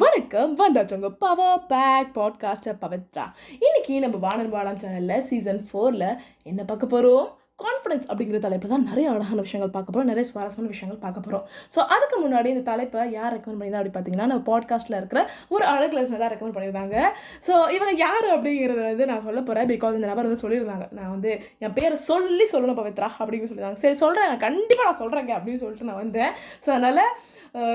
வணக்கம், வந்தாச்சுங்க power back podcaster Pavithra. இன்னைக்கு நம்ம வானன் வாடாம் சேனலில் சீசன் 4ல் என்ன பார்க்க போகிறோம்? கான்ஃபிடன்ஸ் அப்படிங்கிற தலைப்பில் தான் நிறைய அழகான விஷயங்கள் பார்க்க போகிறோம், நிறைய சுவாரஸ்யமான விஷயங்கள் பார்க்க போகிறோம். ஸோ அதுக்கு முன்னாடி இந்த தலைப்பை யார் ரெக்கமெண்ட் பண்ணியிருந்தா அப்படி பார்த்தீங்கன்னா, நம்ம பாட்காஸ்ட்டில் இருக்கிற ஒரு அழகு லெசன் தான் ரெக்கமெண்ட் பண்ணியிருந்தாங்க. ஸோ இவங்க யார் அப்படிங்கிறத வந்து நான் சொல்ல போகிறேன். பிகாஸ் இந்த நபர் வந்து சொல்லியிருந்தாங்க, நான் வந்து என் பேரை சொல்லணும் பவித்ரா அப்படின்னு சொல்லியிருந்தாங்க. சரி சொல்கிறேன், கண்டிப்பாக நான் சொல்கிறேங்க அப்படின்னு சொல்லிட்டு நான் வந்தேன். ஸோ அதனால்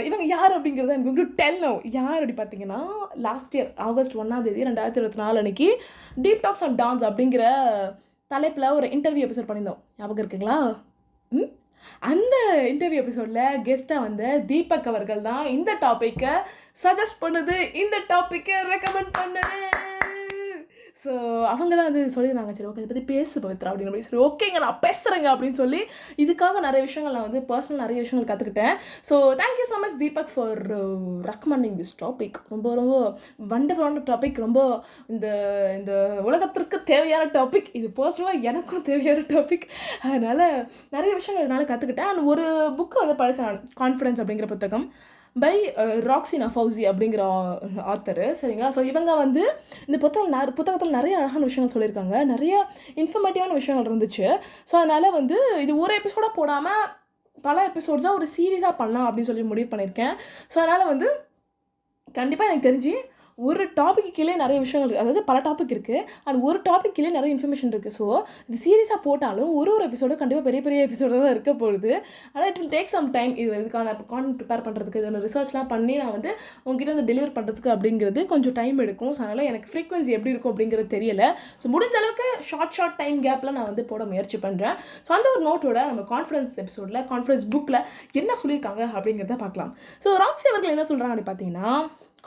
இவங்க யார் அப்படிங்கிறத எனக்கு உங்களுக்கு டெல் நோ. யார் அப்படி பார்த்தீங்கன்னா, லாஸ்ட் இயர் August 1 2024 அன்னைக்கு டீப் டாக்ஸ் ஆன் டான்ஸ் அப்படிங்கிற தலைப்பில் ஒரு இன்டர்வியூ எபிசோட் பண்ணியிருந்தோம். ஞாபகம் இருக்குங்களா? அந்த இன்டர்வியூ எபிசோடில் கெஸ்ட்டாக வந்து தீபக் அவர்கள் தான் இந்த டாப்பிக்கை சஜஸ்ட் பண்ணுது, இந்த டாப்பிக்கை ரெக்கமெண்ட் பண்ணுது. ஸோ அவங்க தான் வந்து சொல்லியிருந்தாங்க, சரி ஓகே இதை பற்றி பேசு பவித்ரா அப்படின்னு சொல்லி. சரி ஓகேங்க நான் பேசுகிறேங்க அப்படின்னு சொல்லி இதுக்காக நிறைய விஷயங்கள் நான் வந்து பர்சனல் நிறைய விஷயங்கள் கற்றுக்கிட்டேன். So thank you so much Deepak for recommending this topic. ரொம்ப ரொம்ப வண்டர்ஃபுல்லான டாபிக், ரொம்ப இந்த இந்த உலகத்திற்கு தேவையான டாபிக். இது பர்சனலாக எனக்கும் தேவையான டாபிக். அதனால் நிறைய விஷயங்கள் இதனால் கற்றுக்கிட்டேன். அண்ட் ஒரு புக்கு வந்து படித்தேன் நான், கான்ஃபிடன்ஸ் அப்படிங்கிற புத்தகம் பை ராக்ஸினா ஃபவுசி அப்படிங்கிற ஆத்தரு. சரிங்களா? ஸோ இவங்க வந்து இந்த புத்தகத்தில் நிறைய அழகான விஷயங்கள் சொல்லியிருக்காங்க, நிறைய இன்ஃபர்மேட்டிவான விஷயங்கள் இருந்துச்சு. ஸோ அதனால் வந்து இது ஒரு எபிசோடாக போடாமல் பல எபிசோட்ஸாக ஒரு சீரீஸாக பண்ணலாம் அப்படின்னு சொல்லி முடிவு பண்ணியிருக்கேன். ஸோ அதனால் வந்து கண்டிப்பாக எனக்கு தெரிஞ்சு ஒரு டாபிக் கீழே நிறைய விஷயங்கள் இருக்குது, அதாவது பல டாபிக் இருக்குது, அண்ட் ஒரு டாபிக் கீழே நிறைய இன்ஃபர்மேஷன் இருக்குது. ஸோ இது சீரியஸாக போட்டாலும் ஒரு எபிசோடும் கண்டிப்பாக பெரிய பெரிய எபிசோடாக தான் இருக்க போகுது. ஆனால் it will take some time. இதுக்கான கான்டென்ட் ப்ரிப்பேர் பண்ணுறதுக்கு, இதோட ரிசர்ச்லாம் பண்ணி நான் வந்து உங்ககிட்ட வந்து டெலிவர் பண்ணுறதுக்கு அப்படிங்கிறது கொஞ்சம் டைம் எடுக்கும். ஸோ அதனால் எனக்கு ஃப்ரீக்வன்சி எப்படி இருக்கும் அப்படிங்கிறது தெரியலை. ஸோ முடிஞ்ச அளவுக்கு ஷார்ட் டைம் கேப்பில் நான் வந்து போட முயற்சி பண்ணுறேன். ஸோ அந்த ஒரு நோட்டோட நம்ம கான்ஃபரன்ஸ் எபிசோடில், கான்ஃபரன்ஸ் புக்கில் என்ன சொல்லியிருக்காங்க அப்படிங்கிறத பார்க்கலாம். ஸோ ராக்ஸி அவர்கள் என்ன சொல்கிறாங்க அப்படின்னு பார்த்தீங்கன்னா,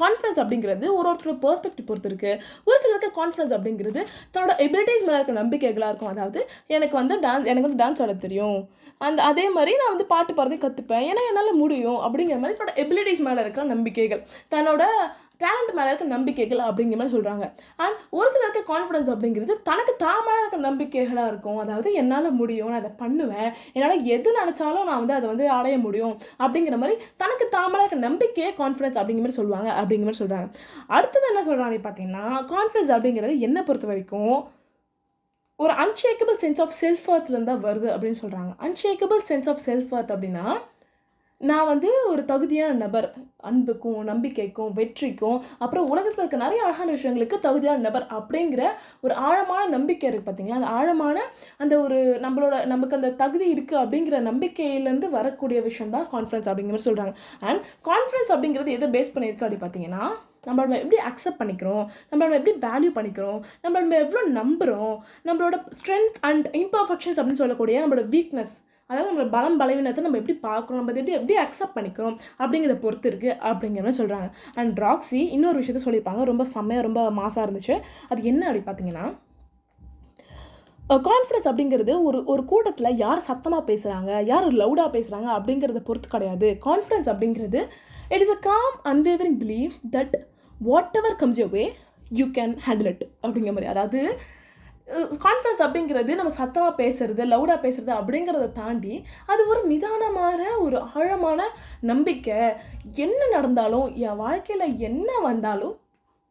கான்ஃபிடன்ஸ் அப்படிங்கிறது ஒருத்தரோட பெர்ஸ்பெக்டிவ் பொறுத்து இருக்குது. ஒரு சிலருக்கு கான்ஃபிடன்ஸ் அப்படிங்கிறது தன்னோட எபிலிட்டிஸ் மேலே இருக்க நம்பிக்கைகளாக இருக்கும். அதாவது எனக்கு வந்து டான்ஸ் ஆட தெரியும், அதே மாதிரி நான் வந்து பாட்டு பாடுறதையும் கற்றுப்பேன், ஏன்னா என்னால் முடியும் அப்படிங்கிற மாதிரி தன்னோட எபிலிட்டிஸ் மேலே இருக்கிற நம்பிக்கைகள், தன்னோட டேலண்ட் மேலே இருக்க நம்பிக்கைகள் அப்படிங்கிற மாதிரி சொல்கிறாங்க. அண்ட் ஒரு சிலருக்கு கான்ஃபிடன்ஸ் அப்படிங்கிறது தனக்கு மேலே இருக்க நம்பிக்கைகளாக இருக்கும். அதாவது என்னால் முடியும், நான் அதை பண்ணுவேன், என்னால் எது நினச்சாலும் நான் வந்து அதை வந்து அடைய முடியும் அப்படிங்கிற மாதிரி தனக்கு மேலே இருக்க நம்பிக்கையே கான்ஃபிடன்ஸ் அப்படிங்கிற மாதிரி சொல்லுவாங்க அப்படிங்கிற மாதிரி சொல்கிறாங்க. அடுத்தது என்ன சொல்கிறாங்க பார்த்தீங்கன்னா, கான்ஃபிடன்ஸ் அப்படிங்கிறது என்னை பொறுத்த வரைக்கும் ஒரு அன்ஷேக்கபிள் சென்ஸ் ஆஃப் செல்ஃப் வர்த்லேருந்து தான் வருது அப்படின்னு சொல்கிறாங்க. அன்ஷேக்கபிள் சென்ஸ் ஆஃப் செல்ஃப் வர்த் அப்படின்னா, நான் வந்து ஒரு தகுதியான நபர், அன்புக்கும் நம்பிக்கைக்கும் வெற்றிக்கும் அப்புறம் உலகத்தில் இருக்க நிறைய அழகான விஷயங்களுக்கு தகுதியான நபர் அப்படிங்கிற ஒரு ஆழமான நம்பிக்கை இருக்குது பார்த்தீங்களா? அந்த ஆழமான அந்த ஒரு நமக்கு அந்த தகுதி இருக்குது அப்படிங்கிற நம்பிக்கையிலேருந்து வரக்கூடிய விஷயம் தான் கான்ஃபிடன்ஸ் அப்படிங்கிற மாதிரி சொல்கிறாங்க. அண்ட் கான்ஃபிடன்ஸ் அப்படிங்கிறது எதை பேஸ் பண்ணியிருக்கு அப்படி பார்த்தீங்கன்னா, நம்ம எப்படி அக்செப்ட் பண்ணிக்கிறோம், நம்ம எப்படி வேல்யூ பண்ணிக்கிறோம், நம்ம எவ்வளோ நம்புகிறோம், நம்மளோட ஸ்ட்ரென்த் அண்ட் இம்பர்ஃபெக்ஷன்ஸ் அப்படின்னு சொல்லக்கூடிய நம்மளோட வீக்னஸ், அதாவது நம்மளோட பலம் பலவீனத்தை நம்ம எப்படி பார்க்குறோம், நம்ம எப்படி அக்செப்ட் பண்ணிக்கிறோம் அப்படிங்கிறத பொறுத்து இருக்குது அப்படிங்கிற மாதிரி சொல்கிறாங்க. அண்ட் ராக்ஸி இன்னொரு விஷயத்த சொல்லியிருப்பாங்க, ரொம்ப செம்மையாக ரொம்ப மாசாக இருந்துச்சு. அது என்ன அப்படி பார்த்தீங்கன்னா, கான்ஃபிடன்ஸ் அப்படிங்கிறது ஒரு கூட்டத்தில் யார் சத்தமாக பேசுகிறாங்க, யார் லவுடாக பேசுகிறாங்க அப்படிங்கிறத பொறுத்து கிடையாது. கான்ஃபிடன்ஸ் அப்படிங்கிறது it is a com unwavering believe that what ever comes your way you can handle it அப்படிங்கிற மாதிரி. அதாவது கான்ஃபிடன்ஸ் அப்படிங்கிறது நம்ம சத்தமாக பேசுகிறது, லவுடாக பேசுகிறது அப்படிங்கிறத தாண்டி அது ஒரு நிதானமான ஒரு ஆழமான நம்பிக்கை. என்ன நடந்தாலும், என் வாழ்க்கையில் என்ன வந்தாலும்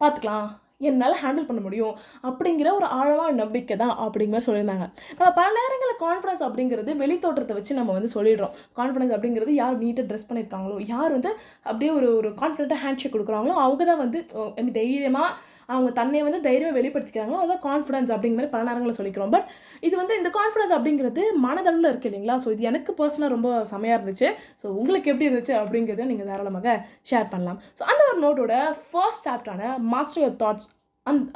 பார்த்துக்கலாம், என்னால் ஹேண்டில் பண்ண முடியும் அப்படிங்கிற ஒரு ஆழமான நம்பிக்கை தான் அப்படிங்கிற மாதிரி சொல்லியிருந்தாங்க. நம்ம பல நேரங்களில் கான்ஃபிடன்ஸ் அப்படிங்கிறது வெளித்தோற்றத்தை வச்சு நம்ம வந்து சொல்லிடுறோம். கான்ஃபிடன்ஸ் அப்படிங்கிறது யார் நீட்டாக ட்ரெஸ் பண்ணியிருக்காங்களோ, யார் வந்து அப்படியே ஒரு கான்ஃபிடென்ட்டாக ஹேண்ட் ஷேக் கொடுக்குறாங்களோ அவங்க தான் வந்து தைரியமாக அவங்க தன்னை வந்து தைரியமாக வெளிப்படுத்திக்கிறாங்களோ அதுதான் கான்ஃபிடன்ஸ் அப்படிங்கிற மாதிரி பல நேரங்களில் சொல்லிக்கிறோம். பட் இது வந்து இந்த கான்ஃபிடன்ஸ் அப்படிங்கிறது மனதளவில் இருக்குது இல்லைங்களா? ஸோ இது எனக்கு பர்சனலாக ரொம்ப செமையாக இருந்துச்சு. ஸோ உங்களுக்கு எப்படி இருந்துச்சு அப்படிங்கிறத நீங்கள் தாராளமாக ஷேர் பண்ணலாம். ஸோ அந்த ஒரு நோட்டோட ஃபர்ஸ்ட் சாப்டரான மாஸ்டர் யுவர் தாட்ஸ்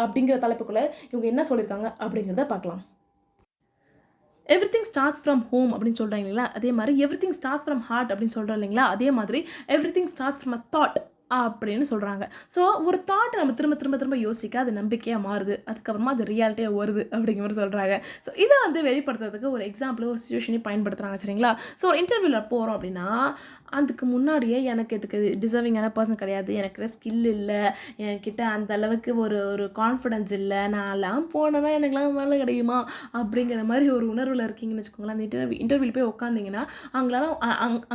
அப்படிங்கிற தலைப்புக்குள்ளே இவங்க என்ன சொல்லியிருக்காங்க அப்படிங்கிறத பார்க்கலாம். எவ்ரிதிங் ஸ்டார்ட்ஸ் ஃப்ரம் ஹோம் அப்படின்னு சொல்கிறாங்க இல்லைங்களா? அதே மாதிரி எவ்ரிதிங் ஸ்டார்ட்ஸ் ஃப்ரம் ஹார்ட் அப்படின்னு சொல்கிறோம் இல்லைங்களா? அதே மாதிரி everything starts from a thought அப்படின்னு சொல்கிறாங்க. ஸோ ஒரு தாட்டை நம்ம திரும்ப யோசிக்க அது நம்பிக்கையாக மாறுது, அதுக்கப்புறமா அது ரியாலிட்டியாக வருது அப்படிங்கிற மாதிரி சொல்கிறாங்க. ஸோ இதை வந்து வெளிப்படுத்துறதுக்கு ஒரு எக்ஸாம்பிள், ஒரு சிச்சுவேஷனையும் பயன்படுத்துகிறாங்க. சரிங்களா? ஸோ ஒரு இன்டர்வியூவில் போகிறோம் அப்படின்னா, அதுக்கு முன்னாடியே எனக்கு இதுக்கு டிசர்விங்கான பர்சன் கிடையாது, எனக்கு ஸ்கில் இல்லை, என்கிட்ட அந்த அளவுக்கு ஒரு கான்ஃபிடன்ஸ் இல்லை, நான்லாம் போனேன்னா எனக்குலாம் வேலை கிடைக்குமா அப்படிங்கிற மாதிரி ஒரு உணர்வில் இருக்கீங்கன்னு வச்சுக்கோங்களேன். அந்த இன்டர்வியூவில் போய் உட்காந்திங்கன்னா அவங்களால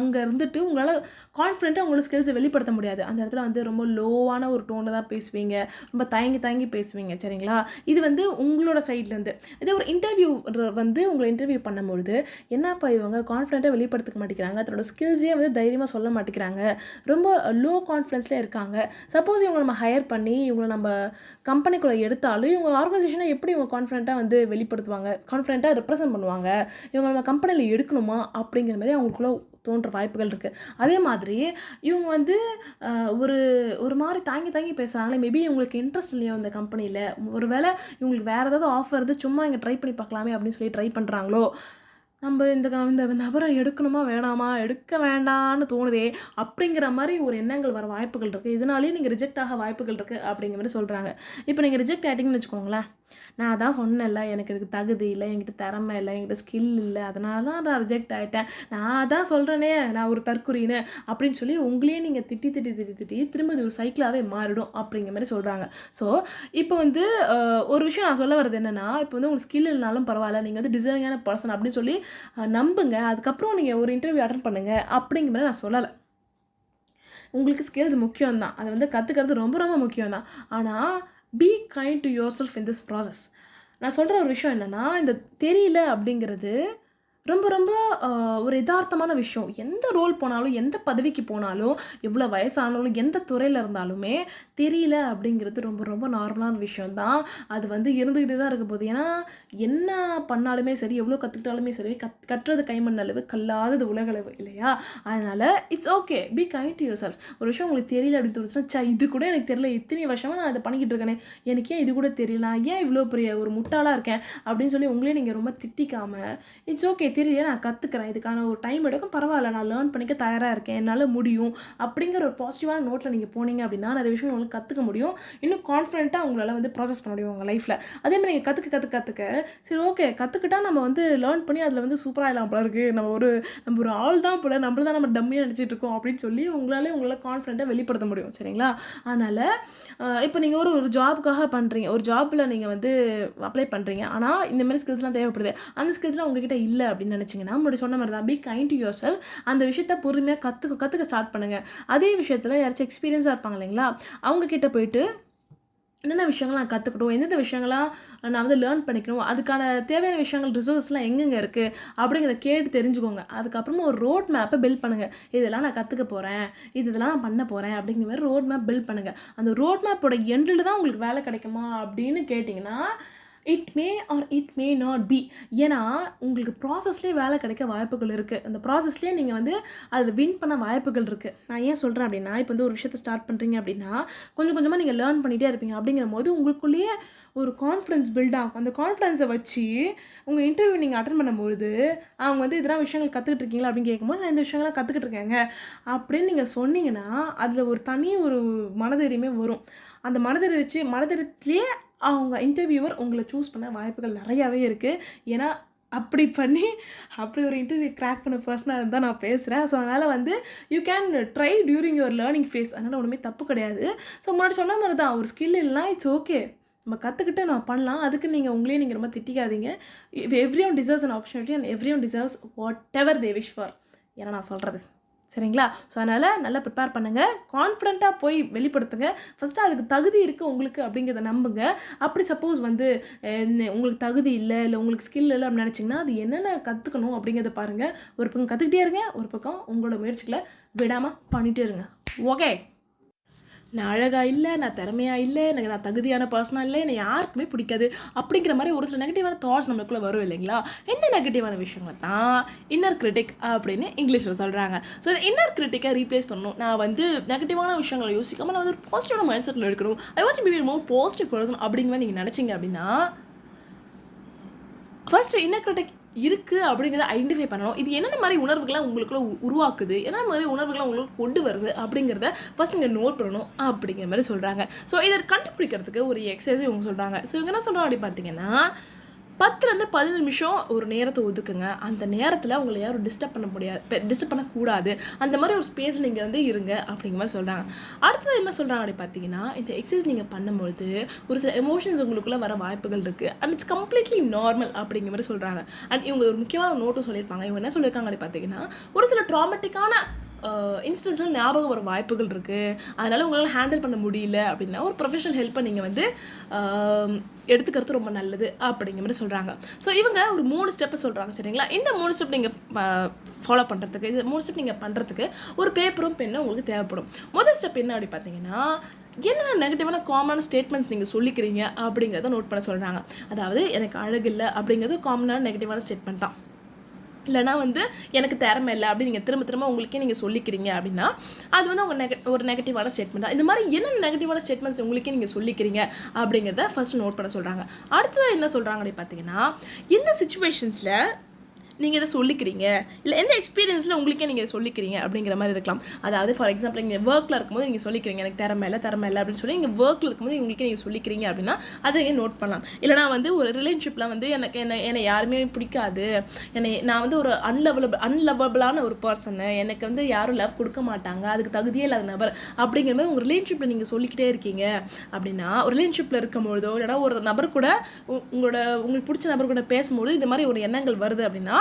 அங்கே இருந்துட்டு உங்களால் கான்ஃபிடென்ட்டாக உங்களோட ஸ்கில்ஸை வெளிப்படுத்த முடியாது. அந்த அந்த இடத்துல வந்து ரொம்ப லோவான ஒரு டோனில் தான் பேசுவீங்க, ரொம்ப தயங்கி பேசுவீங்க. சரிங்களா? இது வந்து உங்களோட சைட்லேருந்து. இதே ஒரு இன்டர்வியூ வந்து உங்களை இன்டர்வியூ பண்ணும்பொழுது, என்னப்பா இவங்க கான்ஃபிடென்ட்டாக வெளிப்படுத்திக்க மாட்டேங்கிறாங்க, தன்னோட ஸ்கில்ஸே வந்து தைரியமாக சொல்ல மாட்டேங்கிறாங்க, ரொம்ப லோ கான்ஃபிடன்ஸ்லேயே இருக்காங்க. சப்போஸ் இவங்களை நம்ம ஹையர் பண்ணி இவங்களை நம்ம கம்பெனிக்குள்ளே எடுத்தாலும் இவங்க ஆர்கனைசேஷனை எப்படி இவங்க கான்ஃபிடென்ட்டாக வந்து வெளிப்படுத்துவாங்க, கான்ஃபிடென்ட்டாக ரெப்ரசென்ட் பண்ணுவாங்க, இவங்க நம்ம கம்பெனியில் எடுக்கணுமா அப்படிங்கிற மாதிரி அவங்களுக்குள்ள தோன்ற வாய்ப்புகள் இருக்குது. அதே மாதிரி இவங்க வந்து ஒரு ஒரு மாதிரி தாங்கி பேசுகிறாங்களே, மேபி இவங்களுக்கு இன்ட்ரெஸ்ட் இல்லையோ இந்த கம்பெனியில், ஒரு வேளை இவங்களுக்கு வேறு ஏதாவது ஆஃபர் இருந்து சும்மா இங்கே ட்ரை பண்ணி பார்க்கலாமே அப்படின்னு சொல்லி ட்ரை பண்ணுறாங்களோ, நம்ம இந்த நபரை எடுக்கணுமா வேணாமா, எடுக்க வேண்டான்னு தோணுதே அப்படிங்கிற மாதிரி ஒரு எண்ணங்கள் வர வாய்ப்புகள் இருக்குது. இதனாலேயே நீங்கள் ரிஜெக்ட் ஆக வாய்ப்புகள் இருக்குது அப்படிங்கிற மாதிரி சொல்கிறாங்க. இப்போ நீங்கள் ரிஜெக்ட் ஆகிட்டிங்கன்னு வச்சுக்கோங்களேன், நான் அதான் சொன்னேன்ல, எனக்கு இதுக்கு தகுதி இல்லை, என்கிட்ட திறமை இல்லை, என்கிட்ட ஸ்கில் இல்லை, அதனால தான் நான் ரிஜெக்ட் ஆகிட்டேன், நான் அதான் சொல்கிறேனே நான் ஒரு தற்குறின்னு அப்படின்னு சொல்லி உங்களையே நீங்கள் திட்டி திரும்ப இது ஒரு சைக்கிளாகவே மாறிடும் அப்படிங்கிற மாதிரி சொல்கிறாங்க. ஸோ இப்போ வந்து ஒரு விஷயம் நான் சொல்ல வர்றது என்னென்னா, இப்போ வந்து உங்களுக்கு ஸ்கில் இல்லைனாலும் பரவாயில்ல, நீங்கள் வந்து டிசர்விங்கான பர்சன் அப்படின்னு சொல்லி நம்புங்க, அதுக்கப்புறம் நீங்கள் ஒரு இன்டர்வியூ அட்டெண்ட் பண்ணுங்கள் அப்படிங்கிற மாதிரி நான் சொல்லலை. உங்களுக்கு ஸ்கில்ஸ் முக்கியம்தான், அதை வந்து கற்றுக்கிறது ரொம்ப ரொம்ப முக்கியம்தான். ஆனால் be kind to your self in this process. நான் சொல்கிற ஒரு விஷயம் என்னென்னா, இந்த தெரியல அப்படிங்கிறது ரொம்ப ரொம்ப ஒரு யதார்த்தமான விஷயம். எந்த ரோல் போனாலும், எந்த பதவிக்கு போனாலும், எவ்வளோ வயசானாலும், எந்த துறையில் இருந்தாலுமே தெரியல அப்படிங்கிறது ரொம்ப ரொம்ப நார்மலான விஷயம் தான். அது வந்து இருந்துக்கிட்டே தான் இருக்க போகுது. ஏன்னா என்ன பண்ணாலுமே சரி, எவ்வளோ கற்றுக்கிட்டாலுமே சரி, கற்றது கைமண் அளவு, கல்லாதது உலகளவு இல்லையா? அதனால் it's okay, be kind to your self. ஒரு விஷயம் உங்களுக்கு தெரியல அப்படின்னு தோணுச்சுன்னா, இது கூட எனக்கு தெரியல, இத்தனை வருஷமாக நான் அதை பண்ணிக்கிட்டு இருக்கேனே, எனக்கு ஏன் இது கூட தெரியல, நான் ஏன் இவ்வளோ பெரிய ஒரு முட்டாளாக இருக்கேன் அப்படின்னு சொல்லி உங்களே நீங்கள் ரொம்ப திட்டிக்காமல், இட்ஸ் ஓகே, தெரியல, நான் கற்றுக்கிறேன், இதுக்கான ஒரு டைம் எடுக்கும், பரவாயில்ல, நான் லேர்ன் பண்ணிக்க தயாராக இருக்கேன், என்னால் முடியும் அப்படிங்கிற ஒரு பாசிட்டிவான நோட்டில் நீங்கள் போனீங்க அப்படின்னா நிறைய விஷயம் உங்களுக்கு கற்றுக்க முடியும், இன்னும் கான்ஃபிடென்ட்டாக உங்களால் வந்து ப்ராசஸ் பண்ண முடியும் உங்கள் லைஃப்பில். அதேமாதிரி நீங்கள் கற்றுக்க சரி ஓகே, கற்றுக்கிட்டா நம்ம வந்து லேர்ன் பண்ணி அதில் வந்து சூப்பராக இல்லாமல் போல இருக்குது, நம்ம ஒரு ஆள் தான் போல், நம்மள தான் நம்ம டம்மியாக நினச்சிட்டு இருக்கோம் அப்படின்னு சொல்லி உங்களால் கான்ஃபிடென்ட்டாக வெளிப்படுத்த முடியும். சரிங்களா? அதனால் இப்போ நீங்கள் ஒரு ஜாபுக்காக பண்ணுறீங்க, ஒரு ஜாப்பில் நீங்கள் வந்து அப்ளை பண்ணுறீங்க, ஆனால் இந்த மாதிரி ஸ்கில்ஸ்லாம் தேவைப்படுது, அந்த ஸ்கில்ஸ்லாம் உங்ககிட்ட இல்லை அப்படின்னு நினச்சிங்கன்னா, முன்னாடி சொன்ன மாதிரி தான், be kind to your self. அந்த விஷயத்த பொறுமையாக கற்றுக்க ஸ்டார்ட் பண்ணுங்கள். அதே விஷயத்தில் யாராச்சும் எக்ஸ்பீரியன்ஸாக இருப்பாங்க இல்லைங்களா, அவங்கக்கிட்ட போயிட்டு என்னென்ன விஷயங்கள் நான் கற்றுக்கணும், எந்தெந்த விஷயங்கள்லாம் நான் வந்து லேர்ன் பண்ணிக்கணும், அதுக்கான தேவையான விஷயங்கள் ரிசோர்ஸ்லாம் எங்கெங்கே இருக்குது அப்படிங்கிறத கேட்டு தெரிஞ்சுக்கோங்க. அதுக்கப்புறமா ஒரு ரோட் மேப்பை பில்ட் பண்ணுங்கள். இதெல்லாம் நான் கற்றுக்க போகிறேன், இதெல்லாம் நான் பண்ண போகிறேன் அப்படிங்கிற மாதிரி ரோட் மேப் பில்ட் பண்ணுங்கள். அந்த ரோட் மேப்போட எண்டில் தான் உங்களுக்கு வேலை கிடைக்குமா அப்படின்னு கேட்டிங்கன்னா, இட் மே நாட் பி. ஏன்னா உங்களுக்கு ப்ராசஸ்லேயே வேலை கிடைக்க வாய்ப்புகள் இருக்குது. அந்த ப்ராசஸ்லேயே நீங்கள் வந்து அதில் வின் பண்ண வாய்ப்புகள் இருக்குது. நான் ஏன் சொல்கிறேன் அப்படின்னா, இப்போ வந்து ஒரு விஷயத்தை ஸ்டார்ட் பண்ணுறீங்க அப்படின்னா கொஞ்சம் கொஞ்சமாக நீங்கள் லேர்ன் பண்ணிகிட்டே இருப்பீங்க. அப்படிங்கிற போது உங்களுக்குள்ளேயே ஒரு கான்ஃபிடன்ஸ் பில்ட் ஆகும். அந்த கான்ஃபிடன்ஸை வச்சு உங்கள் இன்டர்வியூ நீங்கள் அட்டன் பண்ணும்பொழுது அவங்க வந்து இதெல்லாம் விஷயங்கள் கற்றுக்கிட்டு இருக்கீங்களா அப்படின்னு கேட்கும்போது, நான் இந்த விஷயங்கள்லாம் கற்றுக்கிட்டு இருக்கேங்க அப்படின்னு நீங்கள் சொன்னீங்கன்னா அதில் ஒரு தனி ஒரு மனதைரியமே வரும். அந்த மனதைரியத்திலே அவங்க இன்டர்வியூவர் உங்களை சூஸ் பண்ண வாய்ப்புகள் நிறையாவே இருக்குது. ஏன்னா அப்படி ஒரு இன்டர்வியூ கிராக் பண்ண பர்சனாக இருந்தால் நான் பேசுகிறேன். ஸோ அதனால் வந்து you can try during your learning phase. அதனால் ஒன்றுமே தப்பு கிடையாது. ஸோ முன்னாடி சொன்ன மாதிரி தான், ஒரு ஸ்கில் இல்லைனா இட்ஸ் ஓகே, நம்ம கற்றுக்கிட்டு நம்ம பண்ணலாம். அதுக்கு நீங்கள் ரொம்ப திட்டிக்காதீங்க. Everyone deserves an opportunity and everyone deserves whatever they wish for. ஏன்னா நான் சொல்கிறது சரிங்களா? ஸோ அதனால் நல்லா ப்ரிப்பேர் பண்ணுங்கள், கான்ஃபிடென்ட்டாக போய் வெளிப்படுத்துங்க. ஃபஸ்ட்டு அதுக்கு தகுதி இருக்குது உங்களுக்கு அப்படிங்கிறத நம்புங்க. அப்படி சப்போஸ் வந்து உங்களுக்கு தகுதி இல்லை உங்களுக்கு ஸ்கில் இல்லை அப்படின்னு நினச்சிங்கன்னா, அது என்னென்ன கற்றுக்கணும் அப்படிங்கிறத பாருங்கள். ஒரு பக்கம் கற்றுக்கிட்டே இருங்க, ஒரு பக்கம் உங்களோட முயற்சிகளை விடாமல் பண்ணிகிட்டே இருங்க. ஓகே, நான் அழகாக இல்லை, நான் திறமையாக இல்லை, எனக்கு நான் தகுதியான பர்சனாக இல்லை, என்னை யாருக்குமே பிடிக்காது அப்படிங்கிற மாதிரி ஒரு சில நெகட்டிவான தாட்ஸ் நம்மளுக்குள்ளே வரும் இல்லைங்களா? இந்த நெகட்டிவான விஷயங்களை தான் இன்னர் கிரிட்டிக் அப்படின்னு இங்கிலீஷில் சொல்கிறாங்க. ஸோ இந்த இன்னர் கிரிட்டிக்கை ரீப்ளேஸ் பண்ணணும். நான் வந்து நெகட்டிவான விஷயங்களை யோசிக்காமல் நான் வந்து ஒரு பாசிட்டிவான மைண்ட் செட்டில் எடுக்கணும், I want to be more positive person அப்படிங்கிற மாதிரி நீங்கள் நினச்சிங்க அப்படின்னா, ஃபர்ஸ்ட் இன்னர் கிரிட்டிக் இருக்குது அப்படிங்கிறத ஐடென்டிஃபை பண்ணணும். இது என்னென்ன மாதிரி உணர்வுகளை உங்களுக்குள்ள உருவாக்குது, என்னென்ன மாதிரி உணர்வுகளை உங்களுக்கு கொண்டு வருது அப்படிங்கிறத ஃபர்ஸ்ட் நீங்கள் நோட் பண்ணணும் அப்படிங்கிற மாதிரி சொல்கிறாங்க. ஸோ இதை கண்டுபிடிக்கிறதுக்கு ஒரு எக்ஸசைஸ் இவங்க சொல்கிறாங்க. ஸோ இவங்க என்ன சொல்கிறாங்க அப்படி பார்த்தீங்கன்னா, 10லேருந்து 15 நிமிஷம் ஒரு நேரத்தை ஒதுக்குங்க. அந்த நேரத்தில் உங்களை யாரும் டிஸ்டர்ப் பண்ணக்கூடாது. அந்த மாதிரி ஒரு ஸ்பேஸ் நீங்கள் வந்து இருங்க அப்படிங்கிற மாதிரி சொல்கிறாங்க. அடுத்தது என்ன சொல்கிறாங்க அப்படி பார்த்தீங்கன்னா, இந்த எக்ஸசைஸ் நீங்கள் பண்ணும்பொழுது ஒரு சில எமோஷன்ஸ் உங்களுக்குள்ளே வர வாய்ப்புகள் இருக்குது. அண்ட் இட்ஸ் கம்ப்ளீட்லி நார்மல் அப்படிங்கிற மாதிரி சொல்கிறாங்க. அண்ட் இவங்க ஒரு முக்கியமான நோட்டும் சொல்லியிருப்பாங்க. இவங்க என்ன சொல்லியிருக்காங்க அப்படி பார்த்தீங்கன்னா, ஒரு சில ட்ராமட்டிக்கான இன்ஸ்டன்ஸில் ஞாபகம் வர வாய்ப்புகள் இருக்குது. அதனால் உங்களால் ஹேண்டில் பண்ண முடியல அப்படின்னா ஒரு ப்ரொஃபஷனல் ஹெல்ப்பை நீங்கள் வந்து எடுத்துக்கிறது ரொம்ப நல்லது அப்படிங்கிற மாதிரி சொல்கிறாங்க. ஸோ இவங்க ஒரு 3 ஸ்டெப்பை சொல்கிறாங்க சரிங்களா. இந்த 3 ஸ்டெப் நீங்கள் ஃபாலோ பண்ணுறதுக்கு, இந்த 3 ஸ்டெப் நீங்கள் பண்ணுறதுக்கு ஒரு பேப்பரும் பெண்ணும் உங்களுக்கு தேவைப்படும். முதல் ஸ்டெப் என்ன அப்படி பார்த்தீங்கன்னா, என்னென்ன நெகட்டிவான காமனான ஸ்டேட்மெண்ட்ஸ் நீங்கள் சொல்லிக்கிறீங்க அப்படிங்கிறத நோட் பண்ண சொல்கிறாங்க. அதாவது எனக்கு அழகு இல்லை அப்படிங்கிறது காமனான நெகட்டிவான ஸ்டேட்மெண்ட் தான். இல்லைனா வந்து எனக்கு திறமை இல்லை அப்படின்னு நீங்கள் திரும்ப திரும்ப உங்களுக்கே நீங்கள் சொல்லிக்கிறீங்க அப்படின்னா அது வந்து உங்கள் ஒரு நெகட்டிவான ஸ்டேட்மெண்ட் தான். இந்த மாதிரி என்னென்ன நெகட்டிவான ஸ்டேட்மெண்ட்ஸ் உங்களுக்கே நீங்கள் சொல்லிக்கிறீங்க அப்படிங்கிறத ஃபர்ஸ்ட் நோட் பண்ண சொல்கிறாங்க. அடுத்தது என்ன சொல்கிறாங்க அப்படின்னு பார்த்தீங்கன்னா, இந்த சிச்சுவேஷன்ஸில் நீங்கள் இதை சொல்லிக்கிறீங்க, இல்லை எந்த எக்ஸ்பீரியன்ஸில் உங்களுக்கே நீங்கள் சொல்லிக்கிறீங்க அப்படிங்கிற மாதிரி இருக்கலாம். அதாவது ஃபார் எக்ஸாம்பிள் நீங்கள் ஒர்க்கில் இருக்கும்போது நீங்கள் சொல்லிக்கிறீங்க எனக்கு திறமை இல்லை அப்படின்னு சொல்லி நீங்கள் ஒர்க்கில் இருக்கும்போது உங்களுக்கே நீங்கள் சொல்லிக்கிறீங்க அப்படின்னா அதை நீங்கள் நோட் பண்ணலாம். இல்லைனா வந்து ஒரு ரிலேஷன்ஷிப்பில் வந்து என்னை யாருமே பிடிக்காது, நான் வந்து ஒரு அன்லவபிளான ஒரு பர்சனு, எனக்கு வந்து யாரும் லவ் கொடுக்க மாட்டாங்க, அதுக்கு தகுதியே இல்லாத நபர் அப்படிங்கிற மாதிரி உங்கள் ரிலேஷன்ஷிப்பில் நீங்கள் சொல்லிக்கிட்டே இருக்கீங்க அப்படின்னா, ஒரு ரிலேஷன்ஷிப்பில் இருக்கும்பொழுதோ இல்லைனா ஒரு நபர் கூட உங்களுக்கு பிடிச்ச நபர் கூட பேசும்போது இந்த மாதிரி ஒரு எண்ணங்கள் வருது அப்படின்னா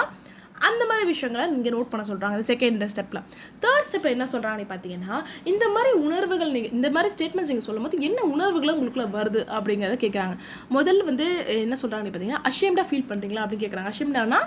அந்த மாதிரி விஷயங்களை நீங்கள் நோட் பண்ண சொல்கிறாங்க. அது செகண்ட் ஸ்டெப்பில். தேர்ட் ஸ்டெப்பில் என்ன சொல்கிறாங்கன்னு பார்த்தீங்கன்னா, இந்த மாதிரி உணர்வுகள் நீங்கள் இந்த மாதிரி ஸ்டேட்மெண்ட்ஸ் நீங்கள் சொல்லும் போது என்ன உணர்வுகளும் உங்களுக்குள்ள வருது அப்படிங்கிறத கேட்குறாங்க. முதல்ல வந்து என்ன சொல்கிறாங்கன்னு பார்த்தீங்கன்னா, அஷேம்டாக ஃபீல் பண்ணுறீங்களா அப்படின்னு கேட்குறாங்க. அஷேம்டானா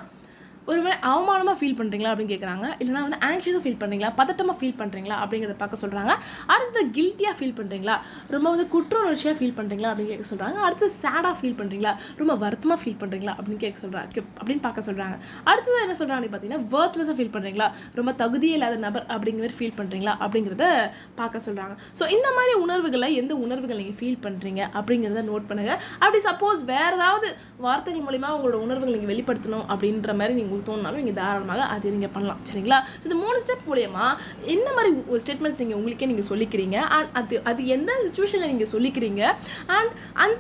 ஒரு வேளை அவமானமாக ஃபீல் பண்ணுறீங்களா அப்படின்னு கேட்குறாங்க. இல்லைனா வந்து ஆங்ஷியஸாக ஃபீல் பண்ணுறீங்களா, பதட்டமாக ஃபீல் பண்ணுறீங்களா அப்படிங்கிறத பார்க்க சொல்கிறாங்க. அடுத்து கில்ட்டியாக ஃபீல் பண்ணுறீங்களா, ரொம்ப வந்து குற்ற உணர்ச்சியாக ஃபீல் பண்ணுறீங்களா அப்படின்னு கேட்க சொல்கிறாங்க. அடுத்து சேடாக ஃபீல் பண்ணுறீங்களா, ரொம்ப வருத்தமாக ஃபீல் பண்ணுறீங்களா அப்படின்னு கேட்க சொல்கிறாங்க அப்படின்னு பார்க்க சொல்கிறாங்க. அடுத்தது என்ன சொல்கிறாங்க பார்த்தீங்கன்னா, வர்த்லெஸ்ஸாக ஃபீல் பண்ணுறீங்களா, ரொம்ப தகுதியே இல்லாத நபர் அப்படிங்கிற மாதிரி ஃபீல் பண்ணுறீங்களா அப்படிங்கிறத பார்க்க சொல்கிறாங்க. ஸோ இந்த மாதிரி உணர்வுகளை எந்த உணர்வுகள் நீங்கள் ஃபீல் பண்ணுறீங்க அப்படிங்கிறத நோட் பண்ணுங்கள். அப்படி சப்போஸ் வேறு ஏதாவது வார்த்தைகள் மூலிமா உங்களோட உணர்வுகள் நீங்கள் வெளிப்படுத்தணும் அப்படின்ற மாதிரி நீங்கள் உங்களுக்கு தோணுனாலும் நீங்கள் தாராளமாக அது நீங்கள் பண்ணலாம் சரிங்களா. ஸோ இந்த 3 ஸ்டெப் மூலமா என்ன மாதிரி ஸ்டேட்மெண்ட்ஸ் நீங்கள் உங்களுக்கே நீங்கள் சொல்லிக்கிறீங்க அண்ட் அது எந்த சிச்சுவேஷனில் நீங்கள் சொல்லிக்கிறீங்க அண்ட்